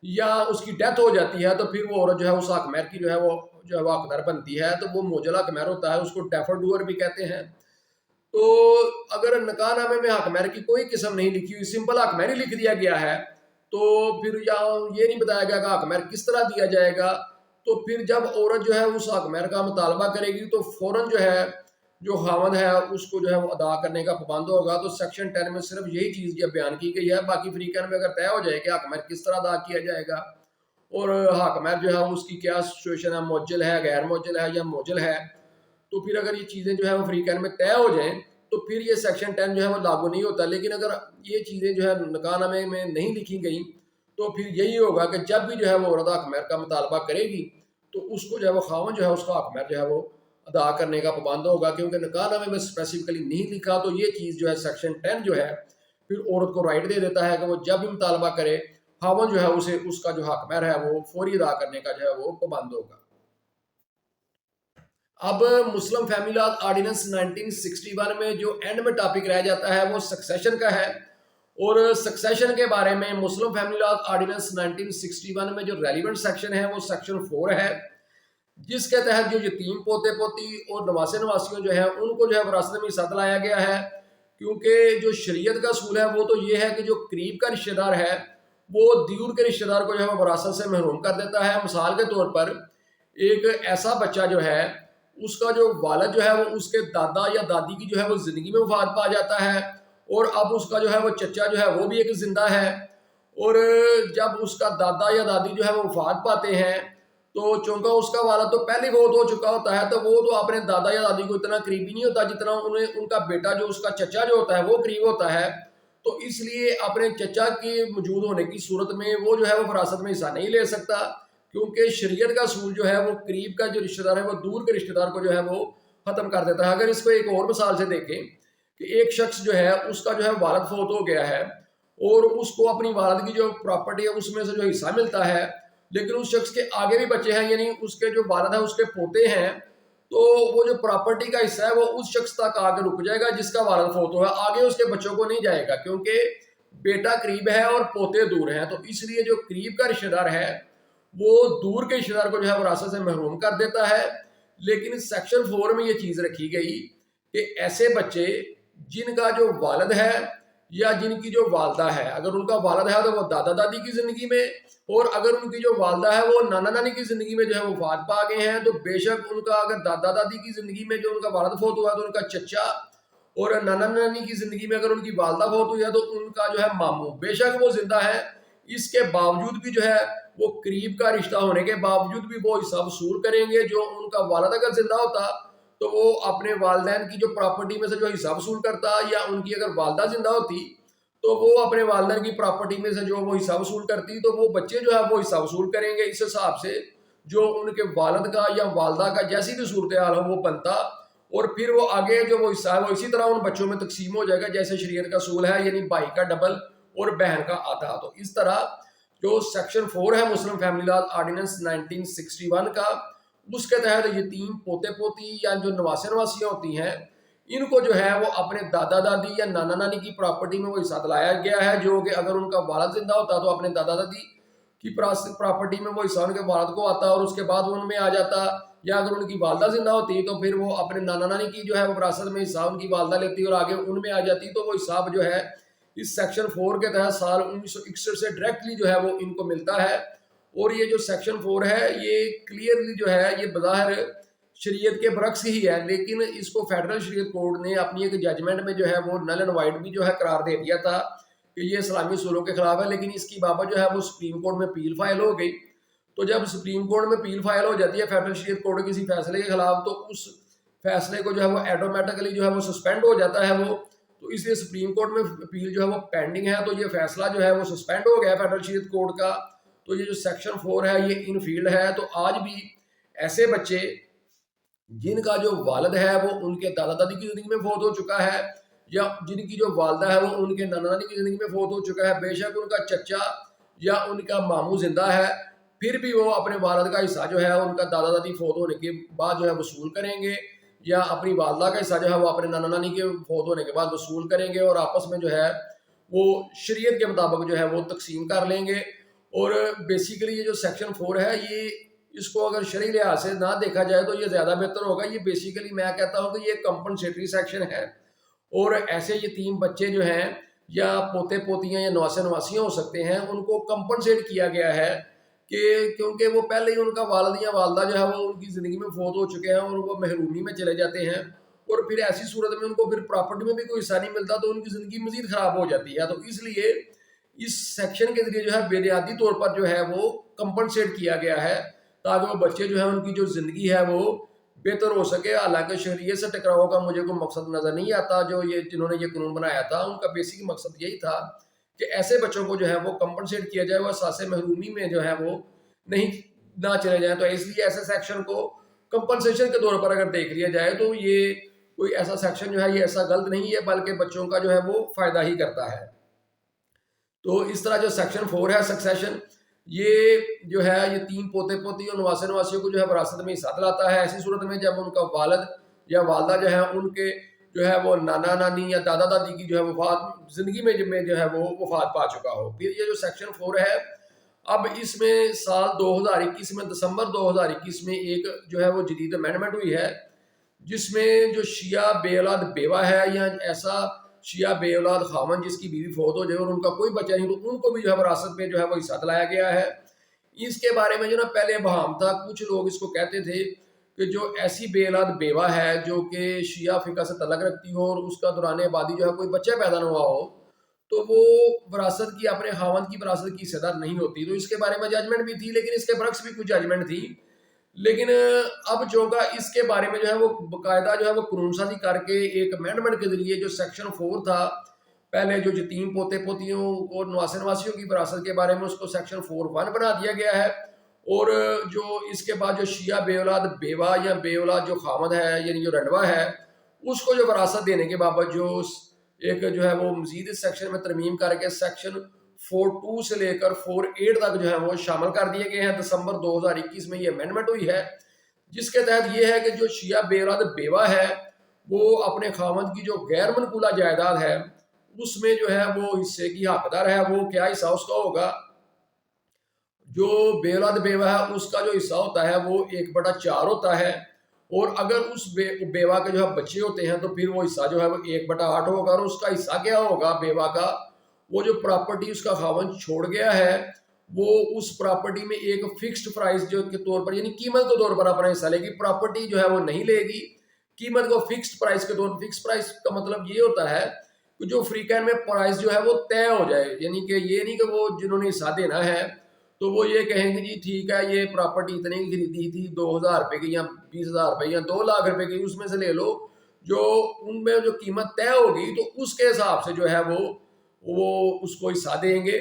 یا اس کی ڈیتھ ہو جاتی ہے تو پھر وہ عورت جو ہے اس حق مہر کی جو ہے وہ حقدار بنتی ہے، تو وہ موجل حق مہر ہوتا ہے، اس کو ڈیفر ڈور بھی کہتے ہیں۔ تو اگر نکاح نامے میں حق مہر کی کوئی قسم نہیں لکھی ہوئی، سمپل حق مہر ہی لکھ دیا گیا ہے، تو پھر یہاں یہ نہیں بتایا گیا کہ حق مہر کس طرح دیا جائے گا، تو پھر جب عورت جو ہے اس حق مہر کا مطالبہ کرے گی تو فوراً جو ہے جو خاوند ہے اس کو جو ہے وہ ادا کرنے کا پابند ہوگا۔ تو سیکشن 10 میں صرف یہی چیز یہ بیان کی گئی ہے، باقی فریقین میں اگر طے ہو جائے کہ حق مہر کس طرح ادا کیا جائے گا اور حق مہر جو ہے اس کی کیا سچویشن ہے، مؤجل ہے، غیر مؤجل ہے یا موجل ہے، تو پھر اگر یہ چیزیں جو ہے وہ فریقین میں طے ہو جائیں تو پھر یہ سیکشن 10 جو ہے وہ لاگو نہیں ہوتا۔ لیکن اگر یہ چیزیں جو ہے نکاح نامے میں نہیں لکھی گئیں تو پھر یہی ہوگا کہ جب بھی جو ہے وہ عورت حق مہر کا مطالبہ کرے گی تو اس کو جو ہے وہ خاوند جو ہے اس کا حق مہر جو ہے وہ ادا کرنے کا پابند ہوگا، کیونکہ نکاح نامے میں اسپیسیفکلی نہیں لکھا۔ تو یہ چیز جو ہے سیکشن 10 جو ہے پھر عورت کو رائٹ دے دیتا ہے کہ وہ جب بھی مطالبہ کرے خاوند جو ہے اسے اس کا جو حق مہر ہے وہ فوری ادا کرنے کا جو ہے وہ پابند ہوگا۔ اب مسلم فیملی لا آرڈیننس 1961 میں جو اینڈ میں ٹاپک رہ جاتا ہے وہ سکسیشن کا ہے، اور سکسیشن کے بارے میں مسلم فیملی لا آرڈیننس 1961 میں جو ریلیونٹ سیکشن ہے وہ سیکشن 4 ہے، جس کے تحت جو یتیم پوتے پوتی اور نواسے نواسیوں جو ہیں ان کو جو ہے وراثت میں حصہ دلایا گیا ہے، کیونکہ جو شریعت کا اصول ہے وہ تو یہ ہے کہ جو قریب کا رشتہ دار ہے وہ دور کے رشتہ دار کو جو ہے وراثت سے محروم کر دیتا ہے۔ مثال کے طور پر ایک ایسا بچہ جو ہے اس کا جو والد جو ہے وہ اس کے دادا یا دادی کی جو ہے وہ زندگی میں وفات پا جاتا ہے، اور اب اس کا جو ہے وہ چچا جو ہے وہ بھی ایک زندہ ہے، اور جب اس کا دادا یا دادی جو ہے وہ وفات پاتے ہیں تو چونکہ اس کا والد تو پہلے فوت ہو چکا ہوتا ہے تو وہ تو اپنے دادا یا دادی کو اتنا قریبی نہیں ہوتا جتنا ان کا بیٹا جو اس کا چچا جو ہوتا ہے وہ قریب ہوتا ہے۔ تو اس لیے اپنے چچا کے موجود ہونے کی صورت میں وہ جو ہے وہ وراثت میں حصہ نہیں لے سکتا، کیونکہ شریعت کا اصول جو ہے وہ قریب کا جو رشتہ دار ہے وہ دور کے رشتہ دار کو جو ہے وہ ختم کر دیتا ہے۔ اگر اس کو ایک اور مثال سے دیکھیں کہ ایک شخص جو ہے اس کا جو ہے والد فوت ہو گیا ہے اور اس کو اپنی والد کی جو پراپرٹی ہے اس میں سے جو حصہ ملتا ہے، لیکن اس شخص کے آگے بھی بچے ہیں، یعنی اس کے جو والد ہیں اس کے پوتے ہیں، تو وہ جو پراپرٹی کا حصہ ہے وہ اس شخص تک آگے رک جائے گا جس کا والد فوت ہوا، آگے اس کے بچوں کو نہیں جائے گا، کیونکہ بیٹا قریب ہے اور پوتے دور ہیں۔ تو اس لیے جو قریب کا رشتہ دار ہے وہ دور کے رشتہ دار کو جو ہے وراثت سے محروم کر دیتا ہے۔ لیکن سیکشن 4 میں یہ چیز رکھی گئی کہ ایسے بچے جن کا جو والد ہے یا جن کی جو والدہ ہے، اگر ان کا والد ہے تو وہ دادا دادی کی زندگی میں، اور اگر ان کی جو والدہ ہے وہ نانا نانی کی زندگی میں جو ہے وہ وفات پا گئے ہیں، تو بے شک ان کا اگر دادا دادی کی زندگی میں جو ان کا والد فوت ہوا تو ان کا چچا، اور نانا نانی کی زندگی میں اگر ان کی والدہ فوت ہوئی ہے تو ان کا جو ہے ماموں، بے شک وہ زندہ ہے، اس کے باوجود بھی جو ہے وہ قریب کا رشتہ ہونے کے باوجود بھی وہ حصہ وصول کریں گے۔ جو ان کا والد اگر زندہ ہوتا تو وہ اپنے والدین کی جو پراپرٹی میں سے جو حصہ وصول کرتا، یا ان کی اگر والدہ زندہ ہوتی تو وہ اپنے والدین کی پراپرٹی میں سے جو وہ حصہ وصول کرتی، تو وہ بچے جو ہے وہ حصہ وصول کریں گے اس حساب سے جو ان کے والد کا یا والدہ کا جیسی بھی صورتحال ہو وہ بنتا، اور پھر وہ آگے جو وہ حصہ ہے وہ اسی طرح ان بچوں میں تقسیم ہو جائے گا جیسے شریعت کا اصول ہے، یعنی بھائی کا ڈبل اور بہن کا آدھا۔ تو اس طرح جو سیکشن 4 ہے مسلم فیملی لاز آرڈیننس 1961 کا، اس کے تحت یتیم پوتے پوتی یا جو نواسے نواسیاں ہوتی ہیں ان کو جو ہے وہ اپنے دادا دادی یا نانا نانی کی پراپرٹی میں وہ حصہ دلایا گیا ہے، جو کہ اگر ان کا والد زندہ ہوتا تو اپنے دادا دادی کی پراپرٹی میں وہ حصہ ان کے والد کو آتا اور اس کے بعد وہ ان میں آ جاتا، یا اگر ان کی والدہ زندہ ہوتی تو پھر وہ اپنے نانا نانی کی جو ہے وہ وراثت میں حصہ ان کی والدہ لیتی اور آگے ان میں آ جاتی، تو وہ حساب جو ہے اس سیکشن 4 کے تحت سال 1961 سے ڈائریکٹلی جو ہے وہ ان کو ملتا ہے۔ اور یہ جو سیکشن 4 ہے یہ کلیئرلی جو ہے یہ بظاہر شریعت کے برعکس ہی ہے، لیکن اس کو فیڈرل شریعت کورٹ نے اپنی ایک ججمنٹ میں جو ہے وہ نل اینڈ وائڈ بھی جو ہے قرار دے دیا تھا کہ یہ اسلامی اصولوں کے خلاف ہے، لیکن اس کی بابت جو ہے وہ سپریم کورٹ میں اپیل فائل ہو گئی۔ تو جب سپریم کورٹ میں اپیل فائل ہو جاتی ہے فیڈرل شریعت کورٹ کے کسی فیصلے کے خلاف، تو اس فیصلے کو جو ہے وہ آٹومیٹکلی جو ہے وہ سسپینڈ ہو جاتا ہے وہ، تو اس لیے سپریم کورٹ میں اپیل جو ہے وہ پینڈنگ ہے، تو یہ فیصلہ جو ہے وہ سسپینڈ ہو گیا فیڈرل شریعت کورٹ کا۔ تو یہ جو سیکشن 4 ہے یہ ان فیلڈ ہے۔ تو آج بھی ایسے بچے جن کا جو والد ہے وہ ان کے دادا دادی کی زندگی میں فوت ہو چکا ہے، یا جن کی جو والدہ ہے وہ ان کے نانا نانی کی زندگی میں فوت ہو چکا ہے، بے شک ان کا چچا یا ان کا ماموں زندہ ہے، پھر بھی وہ اپنے والد کا حصہ جو ہے ان کا دادا دادی فوت ہونے کے بعد جو ہے وصول کریں گے، یا اپنی والدہ کا حصہ جو ہے وہ اپنے نانا نانی کے فوت ہونے کے بعد وصول کریں گے، اور آپس میں جو ہے وہ شریعت کے مطابق جو ہے وہ تقسیم کر لیں گے۔ اور بیسیکلی یہ جو سیکشن 4 ہے یہ اس کو اگر شرعی لحاظ سے نہ دیکھا جائے تو یہ زیادہ بہتر ہوگا۔ یہ بیسیکلی میں کہتا ہوں کہ یہ کمپنسیٹری سیکشن ہے، اور ایسے یتیم بچے جو ہیں یا پوتے پوتیاں یا نواسے نواسیاں ہو سکتے ہیں ان کو کمپنسیٹ کیا گیا ہے کہ کیونکہ وہ پہلے ہی ان کا والد یا والدہ جو ہے وہ ان کی زندگی میں فوت ہو چکے ہیں اور وہ محرومی میں چلے جاتے ہیں، اور پھر ایسی صورت میں ان کو پھر پراپرٹی میں بھی کوئی حصہ نہیں ملتا تو ان کی زندگی مزید خراب ہو جاتی ہے۔ تو اس لیے اس سیکشن کے ذریعے جو ہے بنیادی طور پر جو ہے وہ کمپنسیٹ کیا گیا ہے تاکہ وہ بچے جو ہیں ان کی جو زندگی ہے وہ بہتر ہو سکے۔ حالانکہ شریعت سے ٹکراؤ کا مجھے کوئی مقصد نظر نہیں آتا، جو یہ جنہوں نے یہ قانون بنایا تھا ان کا بیسک مقصد یہی تھا کہ ایسے بچوں کو جو ہے وہ کمپنسیٹ کیا جائے، وہ احساس محرومی میں جو ہے وہ نہیں نہ چلے جائیں۔ تو اس لیے ایسے سیکشن کو کمپنسیشن کے طور پر اگر دیکھ لیا جائے تو یہ کوئی ایسا سیکشن جو ہے یہ ایسا غلط نہیں ہے، بلکہ بچوں کا جو ہے وہ فائدہ ہی کرتا ہے۔ تو اس طرح جو سیکشن 4 ہے سکسیشن، یہ جو ہے یہ تین پوتے پوتی اور نواسے نواسیوں کو جو ہے وراثت میں حصہ دلاتا ہے ایسی صورت میں جب ان کا والد یا والدہ جو ہے ان کے جو ہے وہ نانا نانی یا دادا دادی کی جو ہے وفات زندگی میں جو ہے وہ وفات پا چکا ہو۔ پھر یہ جو سیکشن 4 ہے اب اس میں سال 2021 میں دسمبر 2021 میں ایک جو ہے وہ جدید امینڈمنٹ ہوئی ہے، جس میں جو شیعہ بے اولاد بیوہ ہے یا ایسا شیعہ بے اولاد خاوند جس کی بیوی فوت ہو جائے اور ان کا کوئی بچہ نہیں تو ان کو بھی جو ہے وراثت میں جو ہے وہ حصہ دلایا گیا ہے۔ اس کے بارے میں جو نا پہلے ابہام تھا، کچھ لوگ اس کو کہتے تھے کہ جو ایسی بے اولاد بیوہ ہے جو کہ شیعہ فقہ سے تعلق رکھتی ہو اور اس کا دوران آبادی جو ہے کوئی بچہ پیدا نہ ہوا ہو تو وہ وراثت کی اپنے خاوند کی وراثت کی حصہ دار نہیں ہوتی۔ تو اس کے بارے میں ججمنٹ بھی تھی، لیکن اس کے برعکس بھی کچھ ججمنٹ تھی۔ لیکن اب جو کا اس کے بارے میں جو ہے وہ باقاعدہ جو ہے وہ قانون سازی کر کے ایک امینڈمنٹ کے ذریعے جو سیکشن 4 تھا پہلے جو یتیم پوتے پوتیوں اور نواسے نواسیوں کی وراثت کے بارے میں اس کو سیکشن 4(1) بنا دیا گیا ہے، اور جو اس کے بعد جو شیعہ بے اولاد بیوہ یا بے اولاد جو خامد ہے یعنی جو رنڈوا ہے، اس کو جو وراثت دینے کے بابت جو ایک جو ہے وہ مزید اس سیکشن میں ترمیم کر کے سیکشن 4(2) سے لے کر 4(8) تک جو ہے وہ شامل کر دیے گئے ہیں۔ دسمبر 2021 میں یہ امینڈمنٹ ہوئی ہے، جس کے تحت یہ ہے کہ جو شیعہ بے اولاد بیوہ ہے وہ اپنے خامد کی جو غیر منقولہ جائیداد ہے اس میں جو ہے وہ حصے کی حقدار ہے۔ وہ کیا حصہ اس کا ہوگا؟ جو بے اولاد بیوہ ہے اس کا جو حصہ ہوتا ہے وہ 1/4 ہوتا ہے، اور اگر اس بیوہ کے جو ہے بچے ہوتے ہیں تو پھر وہ حصہ جو ہے وہ 1/8 ہوگا، اور اس کا حصہ کیا ہوگا بیوہ کا؟ وہ جو پراپرٹی اس کا خاوند چھوڑ گیا ہے وہ اس پراپرٹی میں ایک فکسڈ پرائز جو کے طور پر یعنی قیمت کے طور پر اپنا حصہ لے گی، پراپرٹی جو ہے وہ نہیں لے گی، قیمت کو فکسڈ پرائز کے طور پر۔ فکسڈ پرائز کا مطلب یہ ہوتا ہے کہ جو فریقین میں پرائز جو ہے وہ طے ہو جائے، یعنی کہ یہ نہیں کہ وہ جنہوں نے حصہ دینا ہے تو وہ یہ کہیں گے جی ٹھیک ہے یہ پراپرٹی اتنے کی خریدی تھی 2,000 روپے کی یا 20,000 روپے یا 2 لاکھ روپے کی، اس میں سے لے لو، جو ان میں جو قیمت طے ہوگی تو اس کے حساب سے جو ہے وہ اس کو حصہ دیں گے۔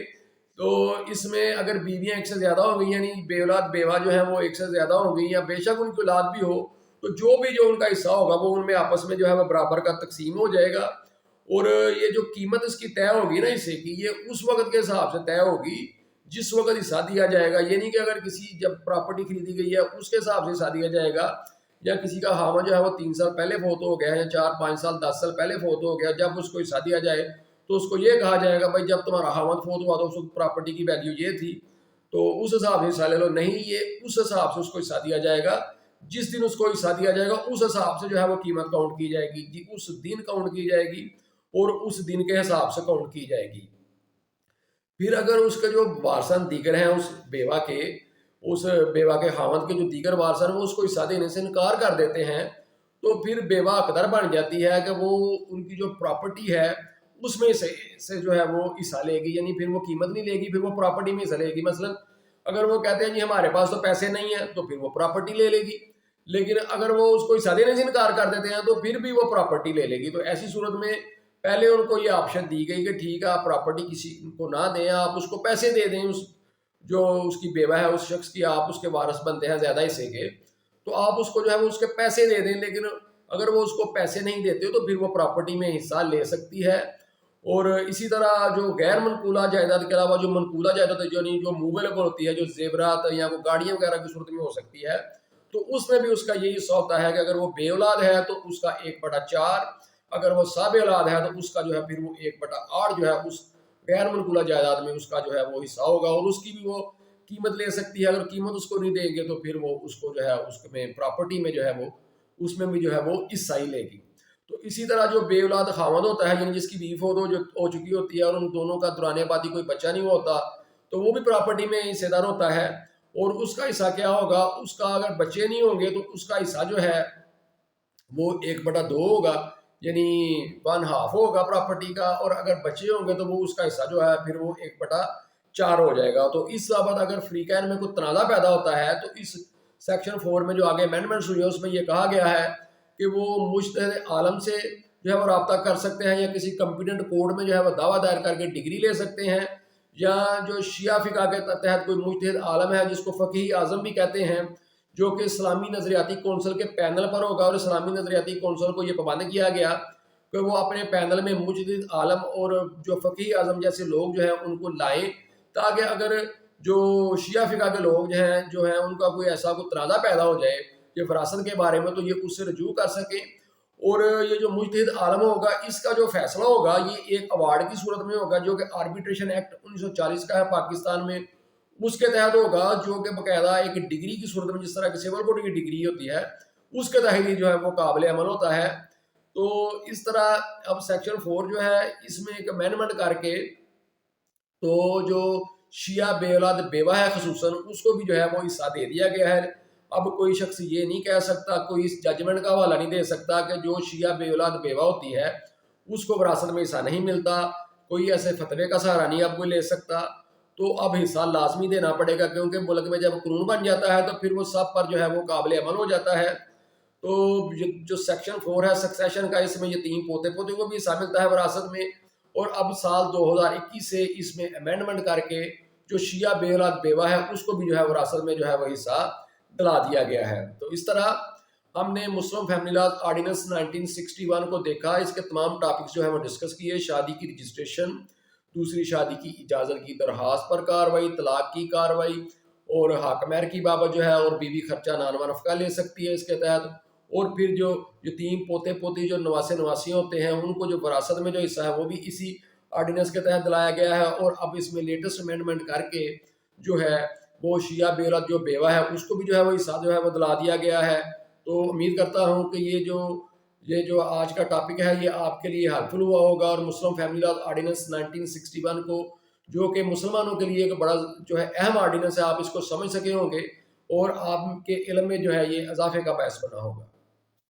تو اس میں اگر بیویاں ایک سے زیادہ ہوں گی یعنی بے اولاد بیوہ جو ہے وہ ایک سے زیادہ ہوں گی، یا بے شک ان کی اولاد بھی ہو، تو جو ان کا حصہ ہوگا وہ ان میں آپس میں جو ہے وہ برابر کا تقسیم ہو جائے گا، اور یہ جو قیمت اس کی طے ہوگی نا حصے کی، یہ اس وقت کے حساب سے طے ہوگی جس وقت حصہ دیا جائے گا۔ یہ نہیں کہ اگر کسی جب پراپرٹی خریدی گئی ہے اس کے حساب سے حصہ دیا جائے گا، یا کسی کا خاوند جو ہے وہ 3 سال پہلے فوت ہو گیا یا 4 5 سال 10 سال پہلے فوت ہو گیا، جب اس کو حصہ دیا جائے تو اس کو یہ کہا جائے گا بھائی جب تمہارا خاوند فوت ہوا تو اس وقت پراپرٹی کی ویلیو یہ تھی تو اس حساب سے حصہ لے لو۔ نہیں، یہ اس حساب سے اس کو حصہ دیا جائے گا جس دن اس کو حصہ دیا جائے گا، اس حساب سے جو ہے وہ قیمت کاؤنٹ کی جائے گی، اس دن کاؤنٹ کی جائے گی اور اس دن کے حساب سے کاؤنٹ کی جائے گی۔ پھر اگر اس کے جو وارثان دیگر ہیں اس بیوہ کے خاوند کے جو دیگر وارثان وہ اس کو حصہ دینے سے انکار کر دیتے ہیں تو پھر بیوہ حقدار بن جاتی ہے کہ وہ ان کی جو پراپرٹی ہے اس میں سے جو ہے وہ حصہ لے گی، یعنی پھر وہ قیمت نہیں لے گی، پھر وہ پراپرٹی میں حصہ لے گی۔ مثلا اگر وہ کہتے ہیں جی ہمارے پاس تو پیسے نہیں ہیں تو پھر وہ پراپرٹی لے لے گی، لیکن اگر وہ اس کو حصہ دینے سے انکار کر دیتے ہیں تو پھر بھی وہ پراپرٹی لے لے گی۔ تو ایسی صورت میں پہلے ان کو یہ آپشن دی گئی کہ ٹھیک ہے آپ پراپرٹی کسی کو نہ دیں، آپ اس کو پیسے دے دیں، جو اس کی بیوہ ہے اس شخص کی، آپ اس کے وارث بنتے ہیں زیادہ حصے کے، تو آپ اس کو جو ہے وہ اس کے پیسے دے دیں، لیکن اگر وہ اس کو پیسے نہیں دیتے تو پھر وہ پراپرٹی میں حصہ لے سکتی ہے۔ اور اسی طرح جو غیر منقولہ جائیداد کے علاوہ جو منقولہ جائیداد جو موویبل ہوتی ہے، جو زیورات یا وہ گاڑیاں وغیرہ کی صورت میں ہو سکتی ہے، تو اس میں بھی اس کا یہی حصہ ہوتا ہے کہ اگر وہ بے اولاد ہے تو اس کا 1/4، اگر وہ صاحب اولاد ہے تو اس کا جو ہے پھر وہ 1/8 جو ہے اس غیر منقولہ جائیداد میں اس کا جو ہے وہ حصہ ہوگا، اور اس کی بھی وہ قیمت لے سکتی ہے۔ اگر قیمت اس کو نہیں دیں گے تو پھر وہ اس کو جو ہے اس میں پراپرٹی میں جو ہے وہ اس میں بھی جو ہے وہ حصہ ہی لے گی۔ تو اسی طرح جو بے اولاد خاوند ہوتا ہے یعنی جس کی بیوی فوت ہو چکی ہوتی ہے اور ان دونوں کا دوران آبادی کوئی بچہ نہیں ہوتا تو وہ بھی پراپرٹی میں حصے دار ہوتا ہے، اور اس کا حصہ کیا ہوگا؟ اس کا اگر بچے نہیں ہوں گے تو اس کا حصہ جو ہے وہ 1/2 ہوگا، یعنی 1/2 ہوگا پراپرٹی کا، اور اگر بچے ہوں گے تو وہ اس کا حصہ جو ہے پھر وہ 1/4 ہو جائے گا۔ تو اس بابت اگر فریقین میں کوئی تنازع پیدا ہوتا ہے تو اس سیکشن 4 میں جو آگے امینڈمنٹس ہوئی ہے اس میں یہ کہا گیا ہے کہ وہ مجتہد عالم سے جو ہے وہ رابطہ کر سکتے ہیں، یا کسی کمپیٹنٹ کورٹ میں جو ہے وہ دعویٰ دائر کر کے ڈگری لے سکتے ہیں، یا جو شیعہ فقہ کے تحت کوئی مجتہد عالم ہے جس کو فقیہ اعظم بھی کہتے ہیں، جو کہ اسلامی نظریاتی کونسل کے پینل پر ہوگا، اور اسلامی نظریاتی کونسل کو یہ پابند کیا گیا کہ وہ اپنے پینل میں مجتہد عالم اور جو فقیہ اعظم جیسے لوگ جو ہیں ان کو لائیں، تاکہ اگر جو شیعہ فقہ کے لوگ جو ہیں ان کا کوئی ایسا کوئی تنازع پیدا ہو جائے کہ وراثت کے بارے میں، تو یہ اس سے رجوع کر سکیں۔ اور یہ جو مجتہد عالم ہوگا اس کا جو فیصلہ ہوگا یہ ایک ایوارڈ کی صورت میں ہوگا جو کہ آربیٹریشن ایکٹ 1940 کا ہے پاکستان میں، اس کے تحت ہوگا، جو کہ باقاعدہ ایک ڈگری کی صورت میں جس طرح کہ سول کوڈ کی ڈگری ہوتی ہے اس کے تحت ہی جو ہے وہ قابل عمل ہوتا ہے۔ تو اس طرح اب سیکشن 4 جو ہے اس میں ایک امینڈمنٹ کر کے تو جو شیعہ بے اولاد بیوہ ہے خصوصاً اس کو بھی جو ہے وہ حصہ دے دیا گیا ہے۔ اب کوئی شخص یہ نہیں کہہ سکتا، کوئی اس ججمنٹ کا حوالہ نہیں دے سکتا کہ جو شیعہ بے اولاد بیوہ ہوتی ہے اس کو وراثت میں حصہ نہیں ملتا، کوئی ایسے فتوے کا سہارا نہیں اب کوئی لے سکتا۔ تو اب حصہ لازمی دینا پڑے گا، کیونکہ ملک میں جب قانون بن جاتا ہے تو پھر وہ سب پر جو ہے وہ قابل عمل ہو جاتا ہے۔ تو جو سیکشن 4 ہے سکسیشن کا، اس میں یتیم پوتے پوتے کو بھی حصہ ملتا ہے وراثت میں، اور اب سال 2021 سے اس میں امینڈمنٹ کر کے جو شیعہ بے اولاد بیوہ ہے اس کو بھی جو ہے وراثت میں جو ہے وہ حصہ دلا دیا گیا ہے۔ تو اس طرح ہم نے مسلم فیملی لاز آرڈیننس 1961 کو دیکھا، اس کے تمام ٹاپکس جو ہے وہ ڈسکس کیے: شادی کی رجسٹریشن، دوسری شادی کی اجازت کی درخواست پر کاروائی، طلاق کی کاروائی، اور حق مہر کی بابت جو ہے، اور بیوی خرچہ نانوا نفقہ لے سکتی ہے اس کے تحت، اور پھر جو یتیم پوتے پوتی جو نواسے نواسیاں ہوتے ہیں ان کو جو وراثت میں جو حصہ ہے وہ بھی اسی آرڈیننس کے تحت دلایا گیا ہے۔ اور اب اس میں لیٹسٹ امینڈمنٹ کر کے جو ہے وہ شیعہ بے اولاد جو بیوہ ہے اس کو بھی جو ہے وہ حصہ جو ہے وہ دلا دیا گیا ہے۔ تو امید کرتا ہوں کہ یہ جو آج کا ٹاپک ہے یہ آپ کے لیے ہیلپ فل ہوا ہوگا، اور مسلم فیملی لاز آرڈیننس 1961 کو جو کہ مسلمانوں کے لیے ایک بڑا جو ہے اہم آرڈیننس ہے، آپ اس کو سمجھ سکے ہوں گے اور آپ کے علم میں جو ہے یہ اضافے کا باعث بنا ہوگا۔